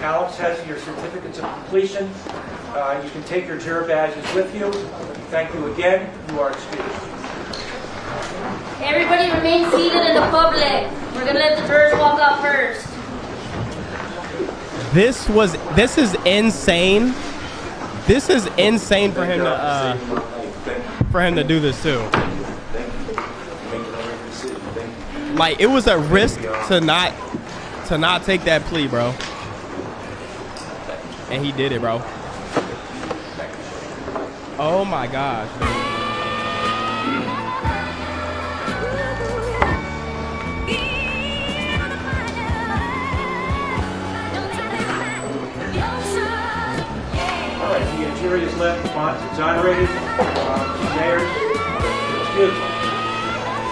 Alex has your certificates of completion. You can take your juror badges with you. Thank you again. You are excused. Everybody remain seated in the public. We're gonna let the jurors walk out first. This is insane. This is insane for him to do this too. Like, it was a risk to not take that plea, bro. And he did it, bro. Oh my gosh. All right, the jury is left. Bonds exonerated. Mayor, excuse me.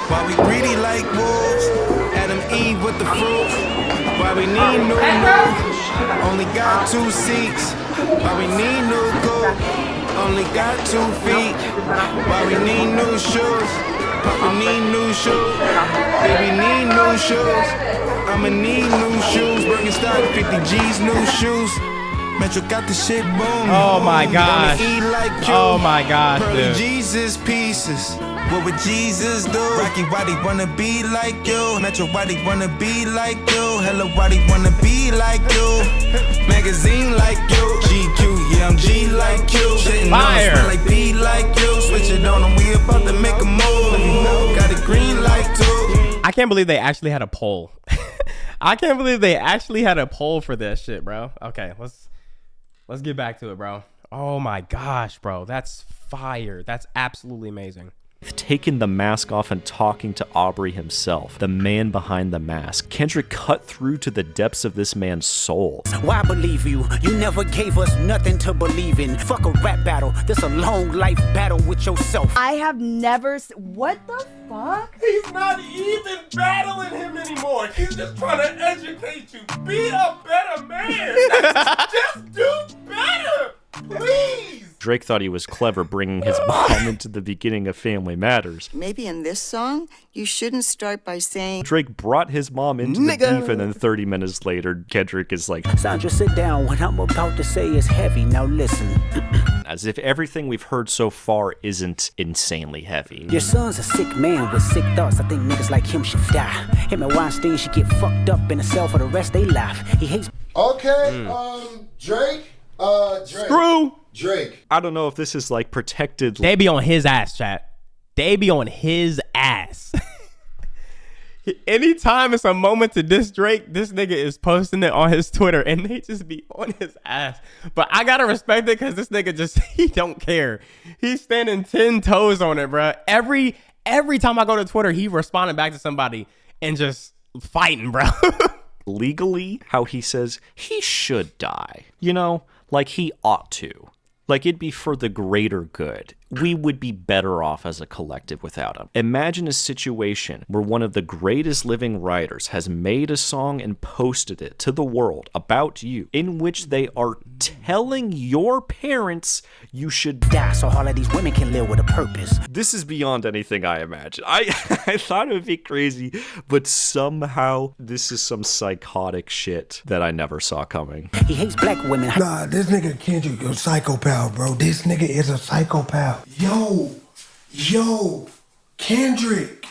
Why we greedy like wolves? Adam Eve with the fruit. Why we need new moves? Only got 2 seats. Why we need new coat? Only got 2 feet. Why we need new shoes? We need new shoes. Baby need new shoes. I'ma need new shoes. Birkenstock 50 G's new shoes. Metro got the shit boom. Oh my gosh. Oh my gosh, Pearly dude. Jesus pieces. What would Jesus do? Rocky, why they wanna be like you? Metro, why they wanna be like you? Hello, why they wanna be like you? Magazine like you. GQ, yeah, I'm G like you. Shitting on, Fire. smell like B like you. Switch it on, and we about to make a move. Got it green like two. I can't believe they actually had a poll. I can't believe they actually had a poll for this shit, bro. Okay, let's get back to it, bro. Oh my gosh, bro. That's fire. That's absolutely amazing. Taking the mask off and talking to Aubrey himself, the man behind the mask. Kendrick cut through to the depths of this man's soul. Why believe you? You never gave us nothing to believe in. Fuck a rap battle. This a long life battle with yourself. I have never. What the fuck? He's not even battling him anymore. He's just trying to educate you. Be a better man. Just do better, please. Drake thought he was clever bringing his mom into the beginning of Family Matters. Maybe in this song, you shouldn't start by saying Drake brought his mom into the beef, and then 30 minutes later, Kendrick is like, Sandra, sit down. What I'm about to say is heavy. Now listen. as if everything we've heard so far isn't insanely heavy. Your son's a sick man with sick thoughts. I think niggas like him should die. Him and Weinstein should get fucked up in a cell for the rest of their life. He hates. Okay, Drake. Screw Drake. I don't know if this is like protected. They be on his ass, chat. They be on his ass. Anytime it's a moment to diss Drake, this nigga is posting it on his Twitter and they just be on his ass. But I gotta respect it because this nigga just, he don't care. He's standing 10 toes on it, bro. Every time I go to Twitter, he responding back to somebody and just fighting, bro. Legally, how he says he should die. You know, like he ought to. Like it'd be for the greater good. We would be better off as a collective without him. Imagine a situation where one of the greatest living writers has made a song and posted it to the world about you, in which they are telling your parents you should die so all of these women can live with a purpose. This is beyond anything I imagined. I thought it would be crazy, but somehow this is some psychotic shit that I never saw coming. He hates black women. Nah, this nigga Kendrick is a psychopath, bro. This nigga is a psychopath. Yo, Kendrick.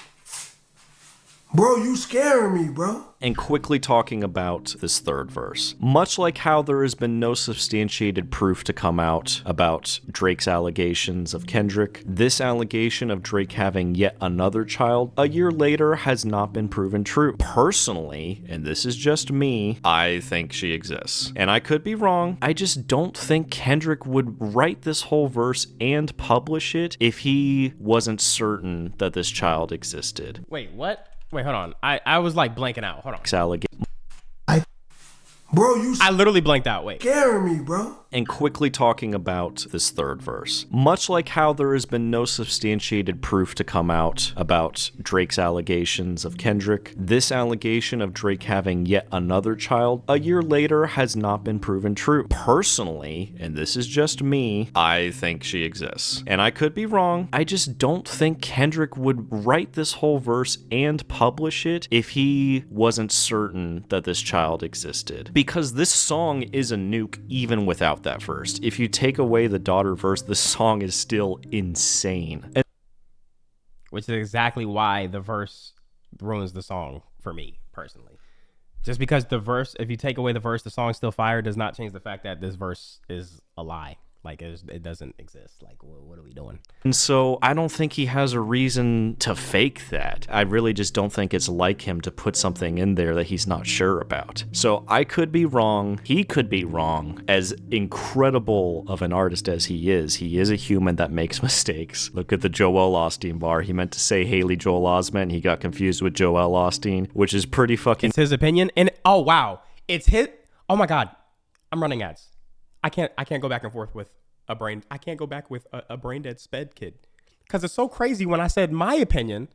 Bro, you scaring me, bro. And quickly talking about this third verse. Much like how there has been no substantiated proof to come out about Drake's allegations of Kendrick, this allegation of Drake having yet another child a year later has not been proven true. Personally, and this is just me, I think she exists. And I could be wrong. I just don't think Kendrick would write this whole verse and publish it if he wasn't certain that this child existed. Wait, what? Wait, hold on. I was like blanking out. Hold on. Bro, you I literally blanked out. Wait. Scaring me, bro. And quickly talking about this third verse. Much like how there has been no substantiated proof to come out about Drake's allegations of Kendrick, this allegation of Drake having yet another child a year later has not been proven true. Personally, and this is just me, I think she exists. And I could be wrong. I just don't think Kendrick would write this whole verse and publish it if he wasn't certain that this child existed. Because this song is a nuke even without that verse. If you take away the daughter verse, the song is still insane. which is exactly why the verse ruins the song for me personally. Just because the verse, if you take away the verse, the song's still fire, does not change the fact that this verse is a lie. Like, it doesn't exist. Like, what are we doing? And so I don't think he has a reason to fake that. I really just don't think it's like him to put something in there that he's not sure about. So I could be wrong. He could be wrong. As incredible of an artist as he is a human that makes mistakes. Look at the Joel Osteen bar. He meant to say Haley Joel Osment, and he got confused with Joel Osteen, which is pretty fucking... It's his opinion. And, oh, wow. It's his... Oh, my God. I'm running ads. I can't go back and forth with a brain. I can't go back with a brain dead sped kid, because it's so crazy. When I said my opinion,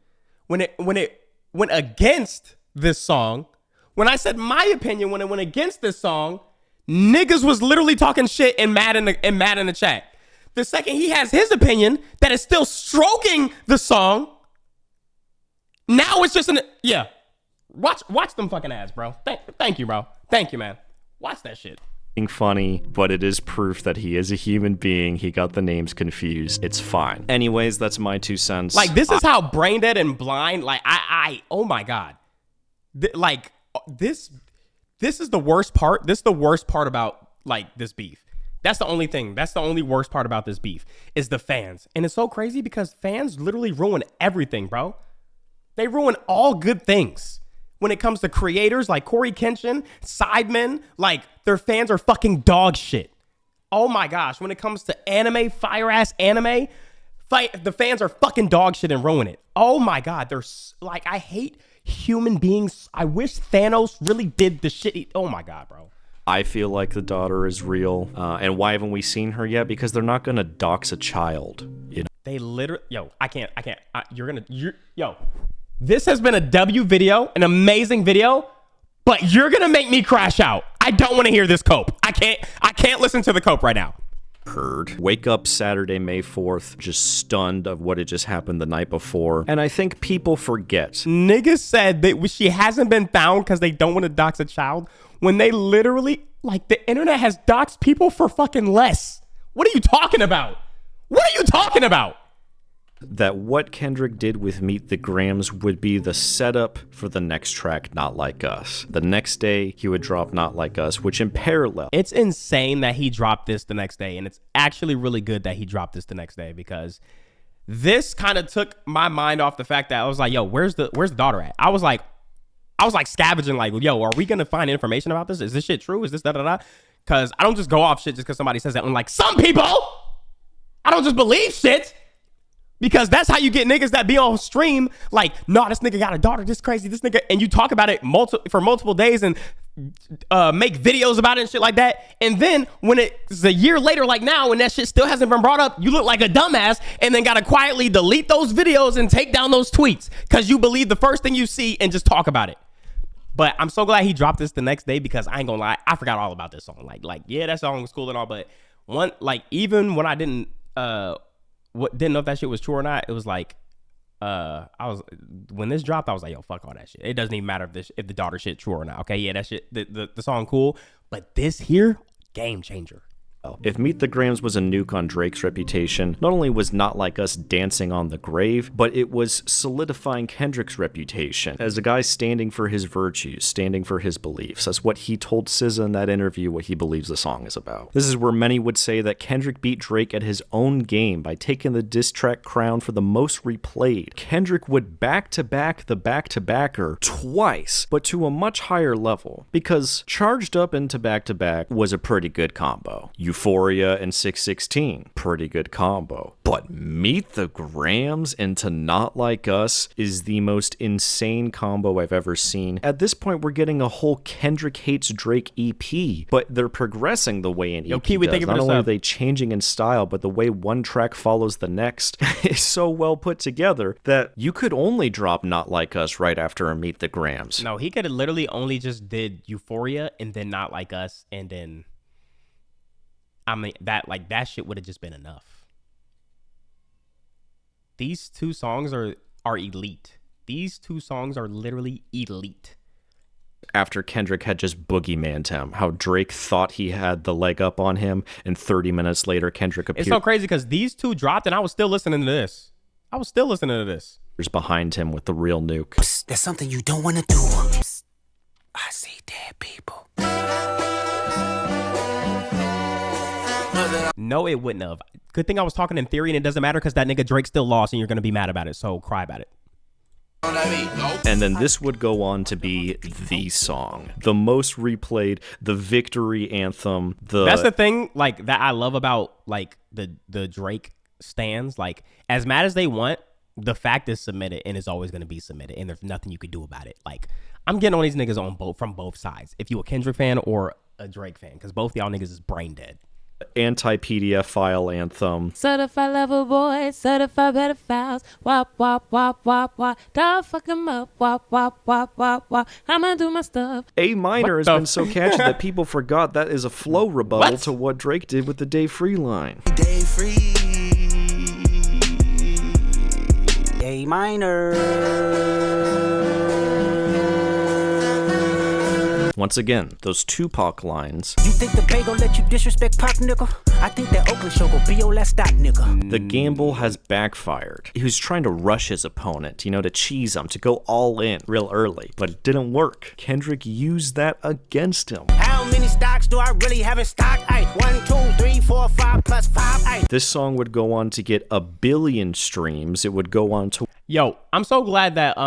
when it went against this song, when I said my opinion, when it went against this song, niggas was literally talking shit and mad in the chat. The second he has his opinion that is still stroking the song, now it's just yeah. Watch them fucking ads, bro. Thank you, bro. Thank you, man. Watch that shit. Funny, but it is proof that he is a human being. He got the names confused. It's fine. Anyways, that's my 2 cents. Like, this is how brain dead and blind, like, oh my God. This is the worst part. This is the worst part about, like, this beef. That's the only thing. That's the only worst part about this beef is the fans. And it's so crazy because fans literally ruin everything, bro. They ruin all good things. When it comes to creators like Corey Kenshin, Sidemen, like, their fans are fucking dog shit. Oh my gosh. When it comes to anime, fire-ass anime, the fans are fucking dog shit and ruin it. Oh my God. Like, I hate human beings. I wish Thanos really did the shit. Oh my God, bro. I feel like the daughter is real. And why haven't we seen her yet? Because they're not going to dox a child. You know? They literally, I can't. This has been a W video, an amazing video, but you're going to make me crash out. I don't want to hear this cope. I can't listen to the cope right now. Heard. Wake up Saturday, May 4th, just stunned of what had just happened the night before. And I think people forget. Niggas said that she hasn't been found because they don't want to dox a child, when they literally, like, the internet has doxed people for fucking less. What are you talking about? What are you talking about? That what Kendrick did with Meet the Grams would be the setup for the next track, Not Like Us. The next day, he would drop Not Like Us, which in parallel... It's insane that he dropped this the next day, and it's actually really good that he dropped this the next day, because this kind of took my mind off the fact that I was like, yo, where's the daughter at? I was like scavenging, like, yo, are we gonna find information about this? Is this shit true? Is this da-da-da? Because I don't just go off shit just because somebody says that. Unlike some people, I don't just believe shit. Because that's how you get niggas that be on stream like, nah, this nigga got a daughter, this crazy, this nigga, and you talk about it for multiple days and make videos about it and shit like that. And then when it's a year later, like now, when that shit still hasn't been brought up, you look like a dumbass and then gotta quietly delete those videos and take down those tweets because you believe the first thing you see and just talk about it. But I'm so glad he dropped this the next day, because I ain't gonna lie, I forgot all about this song. Like yeah, that song was cool and all, but even when I didn't know if that shit was true or not, it was like when this dropped, I was like, yo, fuck all that shit. It doesn't even matter if the daughter shit true or not. Okay, yeah, that shit, the song cool, but this here, game changer. If Meet the Grams was a nuke on Drake's reputation, not only was Not Like Us dancing on the grave, but it was solidifying Kendrick's reputation as a guy standing for his virtues, standing for his beliefs. That's what he told SZA in that interview, what he believes the song is about. This is where many would say that Kendrick beat Drake at his own game by taking the diss track crown for the most replayed. Kendrick would back-to-back the back-to-backer twice, but to a much higher level, because Charged Up into back-to-back was a pretty good combo. Euphoria and 616, pretty good combo. But Meet the Grams into Not Like Us is the most insane combo I've ever seen. At this point, we're getting a whole Kendrick Hates Drake EP, but they're progressing the way an EP does. Not only are they changing in style, but the way one track follows the next is so well put together that you could only drop Not Like Us right after a Meet the Grams. No, he could have literally only just did Euphoria and then Not Like Us, and then that shit would have just been enough. These two songs are elite. These two songs are literally elite. After Kendrick had just boogeymaned him, how Drake thought he had the leg up on him, and 30 minutes later, Kendrick appeared. It's so crazy because these two dropped and I was still listening to this. I was still listening to this. Behind him with the real nuke. Psst, there's something you don't want to do. Psst, I see dead people. No, it wouldn't have. Good thing I was talking in theory, and it doesn't matter because that nigga Drake still lost, and you're gonna be mad about it. So cry about it. And then this would go on to be the song, the most replayed, the victory anthem. That's the thing, like that I love about like the Drake stands. Like as mad as they want, the fact is submitted and is always gonna be submitted, and there's nothing you could do about it. Like I'm getting on these niggas from both sides. If you a Kendrick fan or a Drake fan, because both y'all niggas is brain dead. Anti-PDF file anthem. Certified level boys, certified pedophiles. Wop, wop, wop, wop, wop. Don't fuck them up. Wop, wop, wop, wop, wop. I'ma do my stuff. A minor has been so catchy that people forgot that is a flow rebuttal to what Drake did with the Day Free line. Day Free. A minor. Once again, those Tupac lines. You think the Bay gon' let you disrespect Pac, nigga? I think that Oakland show gon' be your last stop, nigga. The gamble has backfired. He was trying to rush his opponent, to cheese him, to go all in real early, but it didn't work. Kendrick used that against him. How many stocks do I really have in stock? 1, 2, 3, 4, 5 plus 5. This song would go on to get 1 billion streams. It would go on to I'm so glad that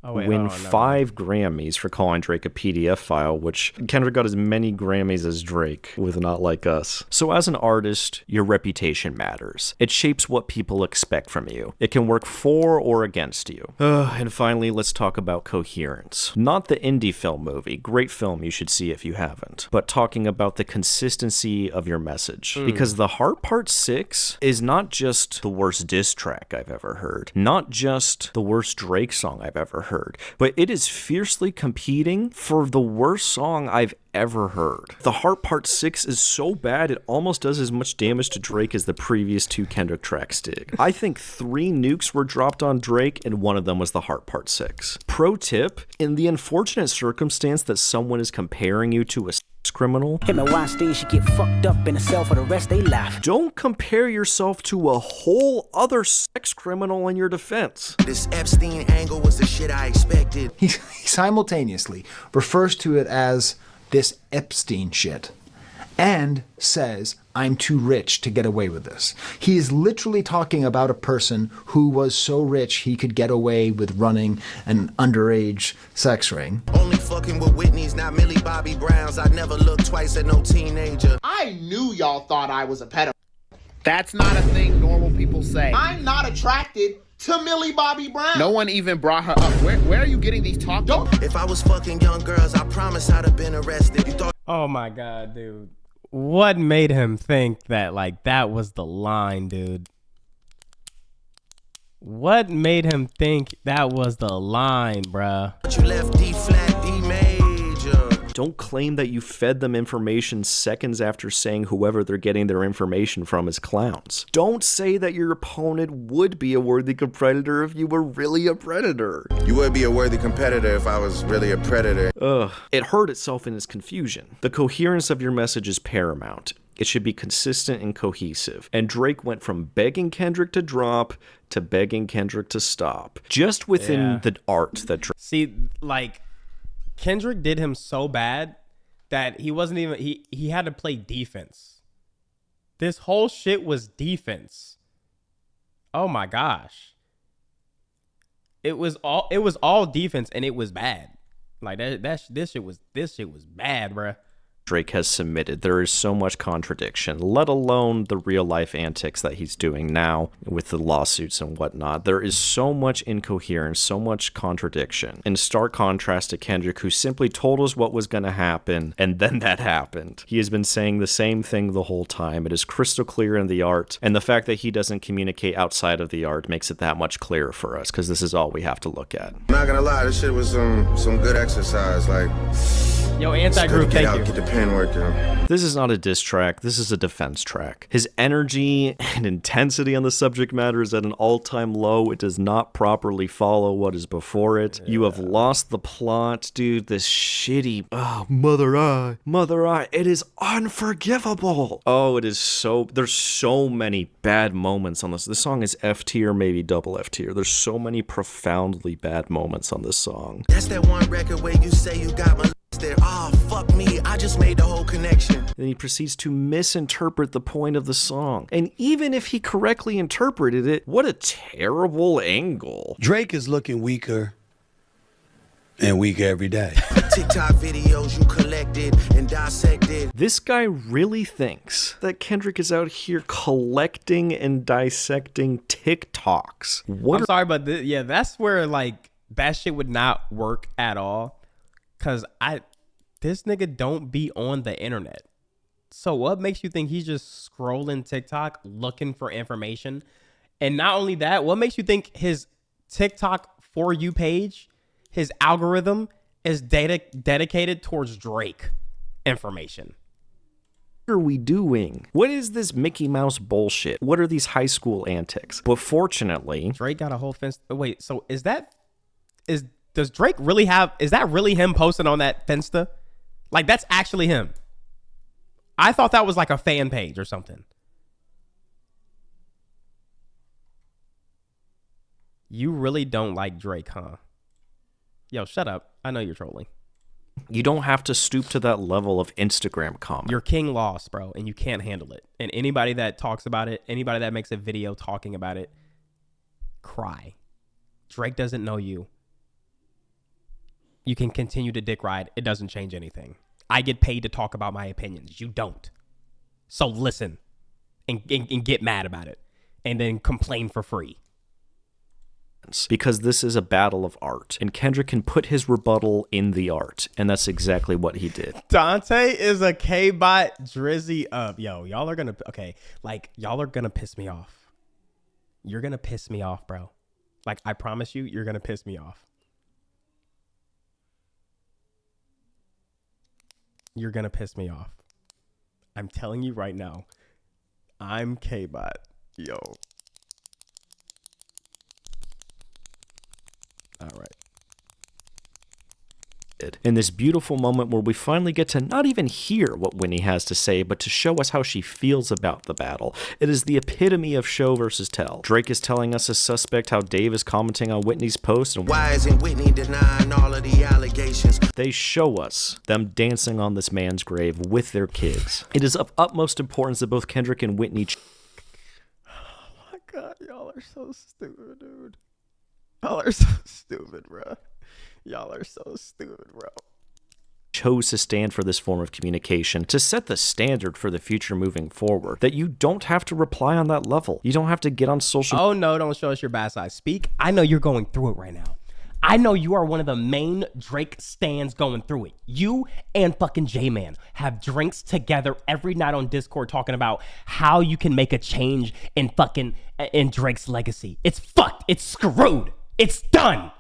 win 5 Grammys for calling Drake a PDF file, which Kendrick got as many Grammys as Drake with Not Like Us. So as an artist, your reputation matters. It shapes what people expect from you. It can work for or against you. And finally, let's talk about Coherence. Not the indie film movie. Great film, you should see if you haven't. But talking about the consistency of your message. Because The Heart Part 6 is not just the worst diss track I've ever heard. Not just the worst Drake song I've ever heard. But it is fiercely competing for the worst song I've ever heard. The Heart Part 6 is so bad it almost does as much damage to Drake as the previous 2 Kendrick tracks did. I think 3 nukes were dropped on Drake and one of them was the Heart Part 6. Pro tip, in the unfortunate circumstance that someone is comparing you to a criminal, Him and Weinstein should get fucked up in a cell for the rest of their life. Don't compare yourself to a whole other sex criminal in your defense. This Epstein angle was the shit I expected. He simultaneously refers to it as this Epstein shit and says, I'm too rich to get away with this. He is literally talking about a person who was so rich he could get away with running an underage sex ring. Only fucking with Whitney's, not Millie Bobby Brown's. I never looked twice at no teenager. I knew y'all thought I was a pedophile. That's not a thing normal people say. I'm not attracted to Millie Bobby Brown. No one even brought her up. Where are you getting these talk? If I was fucking young girls, I promise I'd have been arrested. You thought? Oh my God, dude. What made him think that, like, that was the line, dude? What made him think that was the line, bruh? You left D flat, D major. Don't claim that you fed them information seconds after saying whoever they're getting their information from is clowns. Don't say that your opponent would be a worthy competitor if you were really a predator. You would be a worthy competitor if I was really a predator. It hurt itself in its confusion. The coherence of your message is paramount. It should be consistent and cohesive. And Drake went from begging Kendrick to drop to begging Kendrick to stop. Just within the art that Drake... See, like, Kendrick did him so bad that he wasn't even... He had to play defense. This whole shit was defense. Oh my gosh. It was all defense and it was bad. Like this shit was bad, bruh. Drake has submitted. There is so much contradiction, let alone the real life antics that he's doing now with the lawsuits and whatnot. There is so much incoherence, so much contradiction. In stark contrast to Kendrick, who simply told us what was going to happen, and then that happened. He has been saying the same thing the whole time. It is crystal clear in the art, and the fact that he doesn't communicate outside of the art makes it that much clearer for us, because this is all we have to look at. I'm not gonna lie, this shit was some good exercise. Like, Yo, anti-group, Get thank out, you. get the pen working. This is not a diss track, this is a defense track. His energy and intensity on the subject matter is at an all-time low. It does not properly follow what is before it. You have lost the plot, dude. This shitty, Mother Eye. It is unforgivable. Oh, it is so, there's so many bad moments on this. This song is F tier, maybe double F tier. There's so many profoundly bad moments on this song. That's that one record where you say you got my there. Oh, fuck me. I just made the whole connection. Then he proceeds to misinterpret the point of the song. And even if he correctly interpreted it, what a terrible angle. Drake is looking weaker and weaker every day. TikTok videos you collected and dissected. This guy really thinks that Kendrick is out here collecting and dissecting TikToks. What I'm sorry, but yeah, that's where like that shit would not work at all. Cause this nigga don't be on the internet. So what makes you think he's just scrolling TikTok looking for information? And not only that, what makes you think his TikTok For You page, his algorithm is dedicated towards Drake information? What are we doing? What is this Mickey Mouse bullshit? What are these high school antics? But fortunately, Drake got a whole fence. Wait, so does Drake really have, is that really him posting on that Finsta? Like, that's actually him. I thought that was like a fan page or something. You really don't like Drake, huh? Yo, shut up. I know you're trolling. you don't have to stoop to that level of Instagram comment. You're king lost, bro, and you can't handle it. And anybody that talks about it, anybody that makes a video talking about it, cry. Drake doesn't know you. You can continue to dick ride. It doesn't change anything. I get paid to talk about my opinions. You don't. So listen and get mad about it and then complain for free. Because this is a battle of art, and Kendrick can put his rebuttal in the art, and that's exactly what he did. Dante is a K-bot drizzy up. Yo, y'all are gonna, okay, like, y'all are gonna piss me off. You're gonna piss me off, bro. Like, I promise you, you're gonna piss me off. You're gonna piss me off. I'm telling you right now. I'm K-bot. Yo. All right. In this beautiful moment where we finally get to not even hear what Whitney has to say, but to show us how she feels about the battle. It is the epitome of show versus tell. Drake is telling us as suspect how Dave is commenting on Whitney's post, and why isn't Whitney denying all of the allegations? They show us them dancing on this man's grave with their kids. It is of utmost importance that both Kendrick and Whitney... Oh my God, y'all are so stupid, dude. Y'all are so stupid, bro. Y'all are so stupid, bro. Chose to stand for this form of communication, to set the standard for the future moving forward, that you don't have to reply on that level. You don't have to get on social... Oh no, don't show us your bad side. Speak. I know you're going through it right now. I know you are one of the main Drake stans going through it. You and fucking J-Man have drinks together every night on Discord talking about how you can make a change in Drake's legacy. It's fucked. It's screwed. It's done.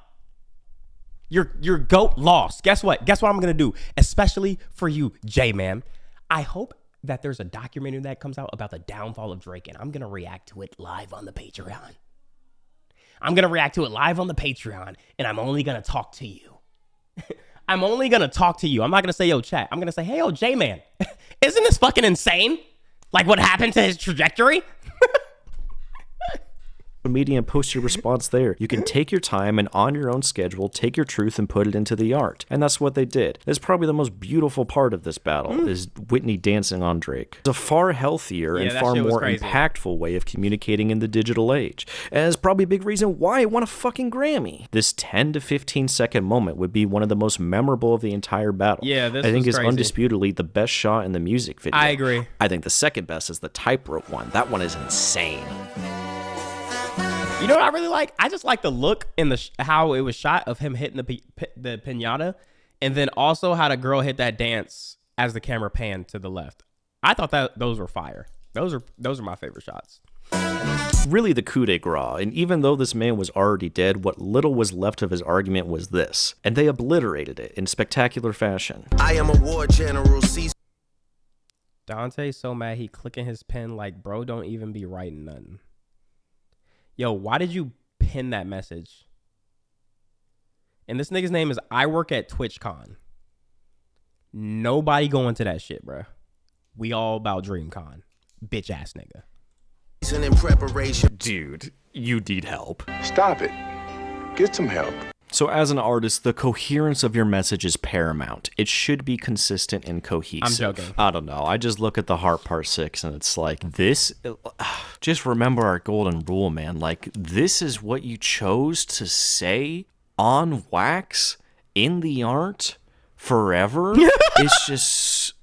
Your GOAT lost. Guess what? Guess what I'm going to do? Especially for you, J-Man. I hope that there's a documentary that comes out about the downfall of Drake, and I'm going to react to it live on the Patreon. I'm going to react to it live on the Patreon, and I'm only going to talk to you. I'm only going to talk to you. I'm not going to say, yo, chat. I'm going to say, hey, yo, J-Man, isn't this fucking insane? Like what happened to his trajectory? Media and post your response there. You can take your time and on your own schedule, take your truth and put it into the art. And that's what they did. That's probably the most beautiful part of this battle is Whitney dancing on Drake. It's a far healthier and far more impactful way of communicating in the digital age. And it's probably a big reason why it won a fucking Grammy. This 10 to 15 second moment would be one of the most memorable of the entire battle. Yeah, this I think is is undisputedly the best shot in the music video. I agree. I think the second best is the tightrope one. That one is insane. You know what I really like? I just like the look and how it was shot of him hitting the piñata, and then also how the girl hit that dance as the camera panned to the left. I thought that those were fire. Those are my favorite shots. Really the coup de grace, and even though this man was already dead, what little was left of his argument was this, and they obliterated it in spectacular fashion. I am a war general. Dante's so mad he clicking his pen like, bro, don't even be writing nothing. Yo, why did you pin that message? And this nigga's name is I work at TwitchCon. Nobody going to that shit, bro. We all about DreamCon. Bitch ass nigga. In preparation. Dude, you need help. Stop it. Get some help. So as an artist, the coherence of your message is paramount. It should be consistent and cohesive. I'm joking. I don't know. I just look at the Heart Part 6 and it's like, this... Just remember our golden rule, man. Like, this is what you chose to say on wax in the art forever? It's just...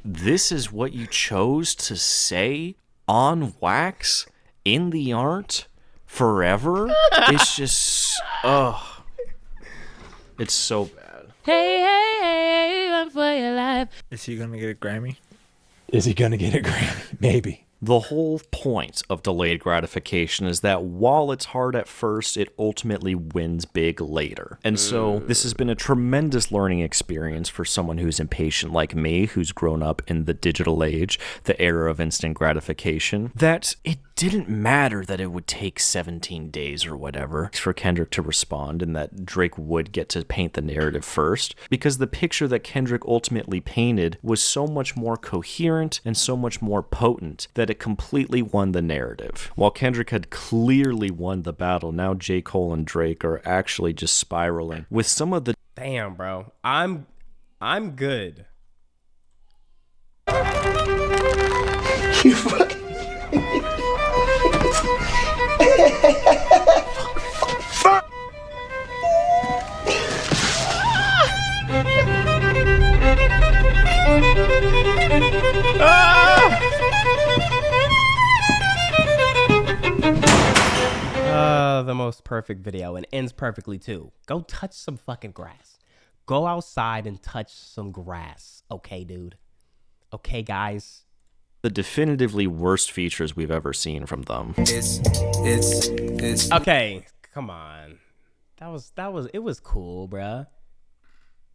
This is what you chose to say on wax in the art forever? It's just, it's so bad. Hey, hey, hey, run for your life. Is he gonna get a Grammy? Is he gonna get a Grammy? Maybe. The whole point of delayed gratification is that while it's hard at first, it ultimately wins big later. And so this has been a tremendous learning experience for someone who's impatient like me, who's grown up in the digital age, the era of instant gratification, that it didn't matter that it would take 17 days or whatever for Kendrick to respond and that Drake would get to paint the narrative first, because the picture that Kendrick ultimately painted was so much more coherent and so much more potent that it completely won the narrative. While Kendrick had clearly won the battle, now J. Cole and Drake are actually just spiraling with some of the... Damn, bro. I'm good. You fucking... Fuck! The most perfect video, and ends perfectly too. Go touch some fucking grass. Go outside and touch some grass. Okay, dude. Okay, guys. The definitively worst features we've ever seen from them. It's okay. Come on. That was it was cool, bruh.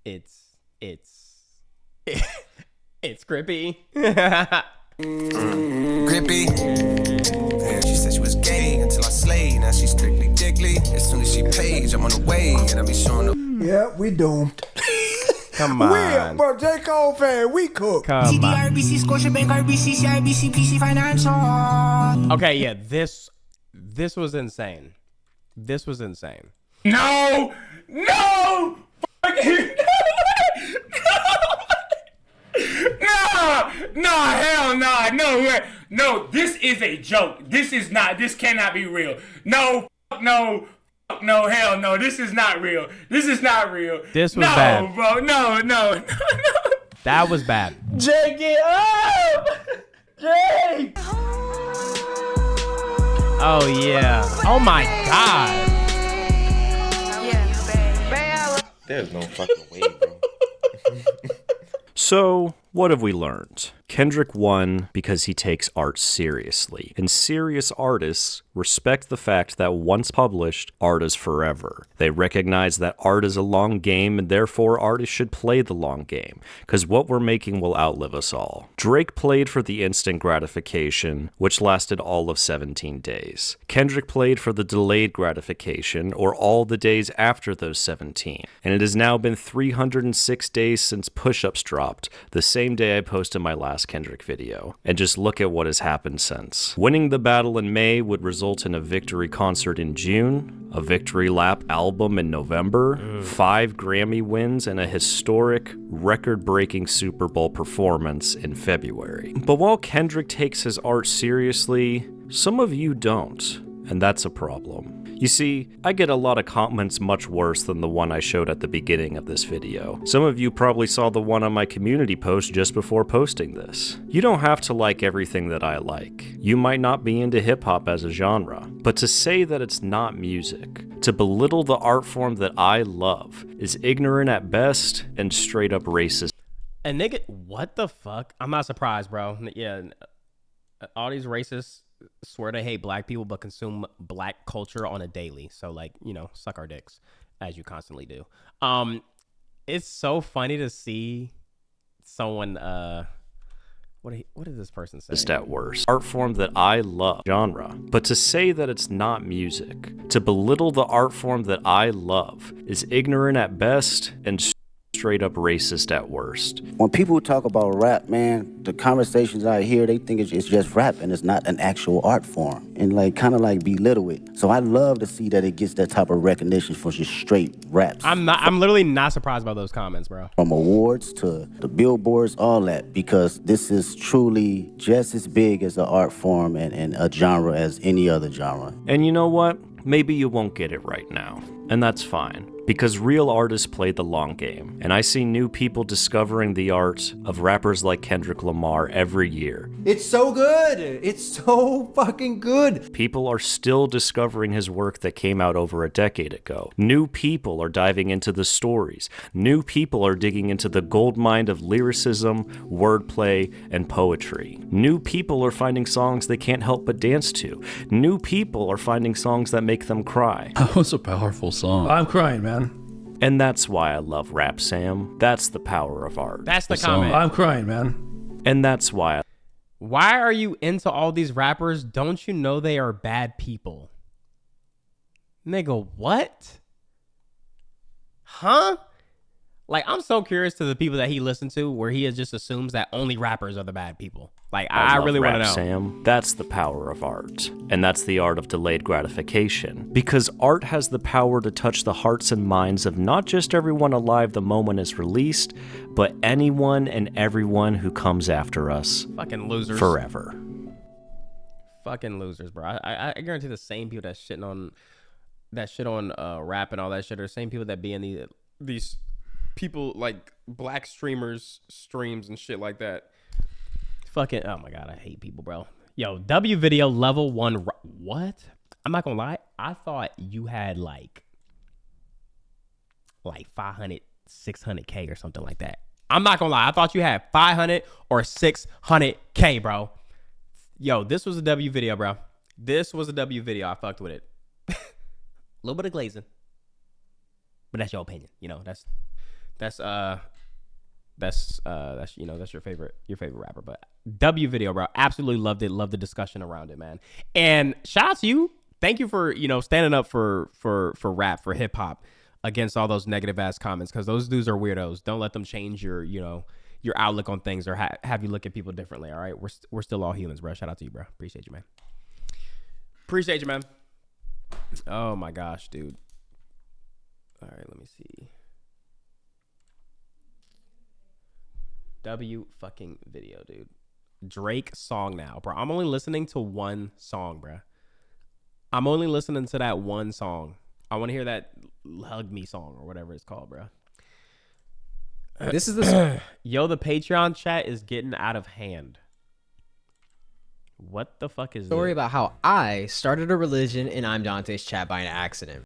It's grippy. Grippy. Yeah, she said she was gay until I slayed. Now she's strictly dickly. As soon as she pays, I'm on the way, and I be showing up. Yeah, we doomed. Come on. Bro, J. Cole fan, we cooked. Come on. Okay, yeah, this was insane. This was insane. No! Nah, hell nah, no, this is a joke. This cannot be real. No, hell no, this is not real. This was bad. Bro, no. That was bad. Jake, get up! Jake! Oh, yeah. Oh, my God. There's no fucking way, bro. So, what have we learned? Kendrick won because he takes art seriously, and serious artists respect the fact that once published, art is forever. They recognize that art is a long game, and therefore artists should play the long game, because what we're making will outlive us all. Drake played for the instant gratification, which lasted all of 17 days. Kendrick played for the delayed gratification, or all the days after those 17, and it has now been 306 days since Push-Ups dropped, the same day I posted my last Kendrick video. And just look at what has happened since. Winning the battle in May would result in a victory concert in June, a victory lap album in November, 5 Grammy wins, and a historic, record-breaking Super Bowl performance in February. But while Kendrick takes his art seriously, some of you don't, and that's a problem. You see, I get a lot of comments much worse than the one I showed at the beginning of this video. Some of you probably saw the one on my community post just before posting this. You don't have to like everything that I like. You might not be into hip-hop as a genre, but to say that it's not music, to belittle the art form that I love, is ignorant at best and straight up racist. A nigga, what the fuck? I'm not surprised, bro. Yeah, all these racists swear they hate black people but consume black culture on a daily. So like, you know, suck our dicks as you constantly do. It's so funny to see someone what did this person say? At worst. Art form that I love, genre. But to say that it's not music, to belittle the art form that I love, is ignorant at best and straight up racist at worst. When people talk about rap, man, the conversations I hear, they think it's just rap and it's not an actual art form. And like, kind of like belittle it. So I love to see that it gets that type of recognition for just straight raps. I'm literally not surprised by those comments, bro. From awards to the billboards, all that, because this is truly just as big as an art form and a genre as any other genre. And you know what? Maybe you won't get it right now. And that's fine. Because real artists play the long game, and I see new people discovering the art of rappers like Kendrick Lamar every year. It's so good! It's so fucking good! People are still discovering his work that came out over a decade ago. New people are diving into the stories. New people are digging into the goldmine of lyricism, wordplay, and poetry. New people are finding songs they can't help but dance to. New people are finding songs that make them cry. That was a powerful song. I'm crying, man. And that's why I love rap, Sam. That's the power of art. That's the comment. I'm crying, man. And that's why. Why are you into all these rappers? Don't you know they are bad people? Nigga, what? Huh? Like, I'm so curious to the people that he listens to where he just assumes that only rappers are the bad people. Like, I really want to know. Sam, that's the power of art. And that's the art of delayed gratification. Because art has the power to touch the hearts and minds of not just everyone alive the moment it's released, but anyone and everyone who comes after us. Fucking losers. Forever. Fucking losers, bro. I guarantee the same people that shit on rap and all that shit are the same people that be in these people like black streamers streams and shit like that. Fucking, oh my God, I hate people, bro. Yo, W video level 1. What? I'm not gonna lie. I thought you had like 500, 600K or something like that. I'm not gonna lie. I thought you had 500 or 600K, bro. Yo, this was a W video, bro. This was a W video. I fucked with it. A little bit of glazing, but that's your opinion. You know, that's you know, that's your favorite rapper. But W video, bro, absolutely loved it. Love the discussion around it, man. And shout out to you. Thank you for, you know, standing up for rap, for hip hop against all those negative ass comments, because those dudes are weirdos. Don't let them change your, you know, your outlook on things or have you look at people differently. All right, we're still all humans, bro. Shout out to you, bro. Appreciate you, man. Appreciate you, man. Oh my gosh, dude. All right, let me see. W fucking video, dude. Drake song now, bro. I'm only listening to one song, bro. I'm only listening to that one song. I want to hear that Hug Me song or whatever it's called, bro. This is the Yo, the Patreon chat is getting out of hand. What the fuck is story this? about how I started a religion in ImDOntai's chat by an accident.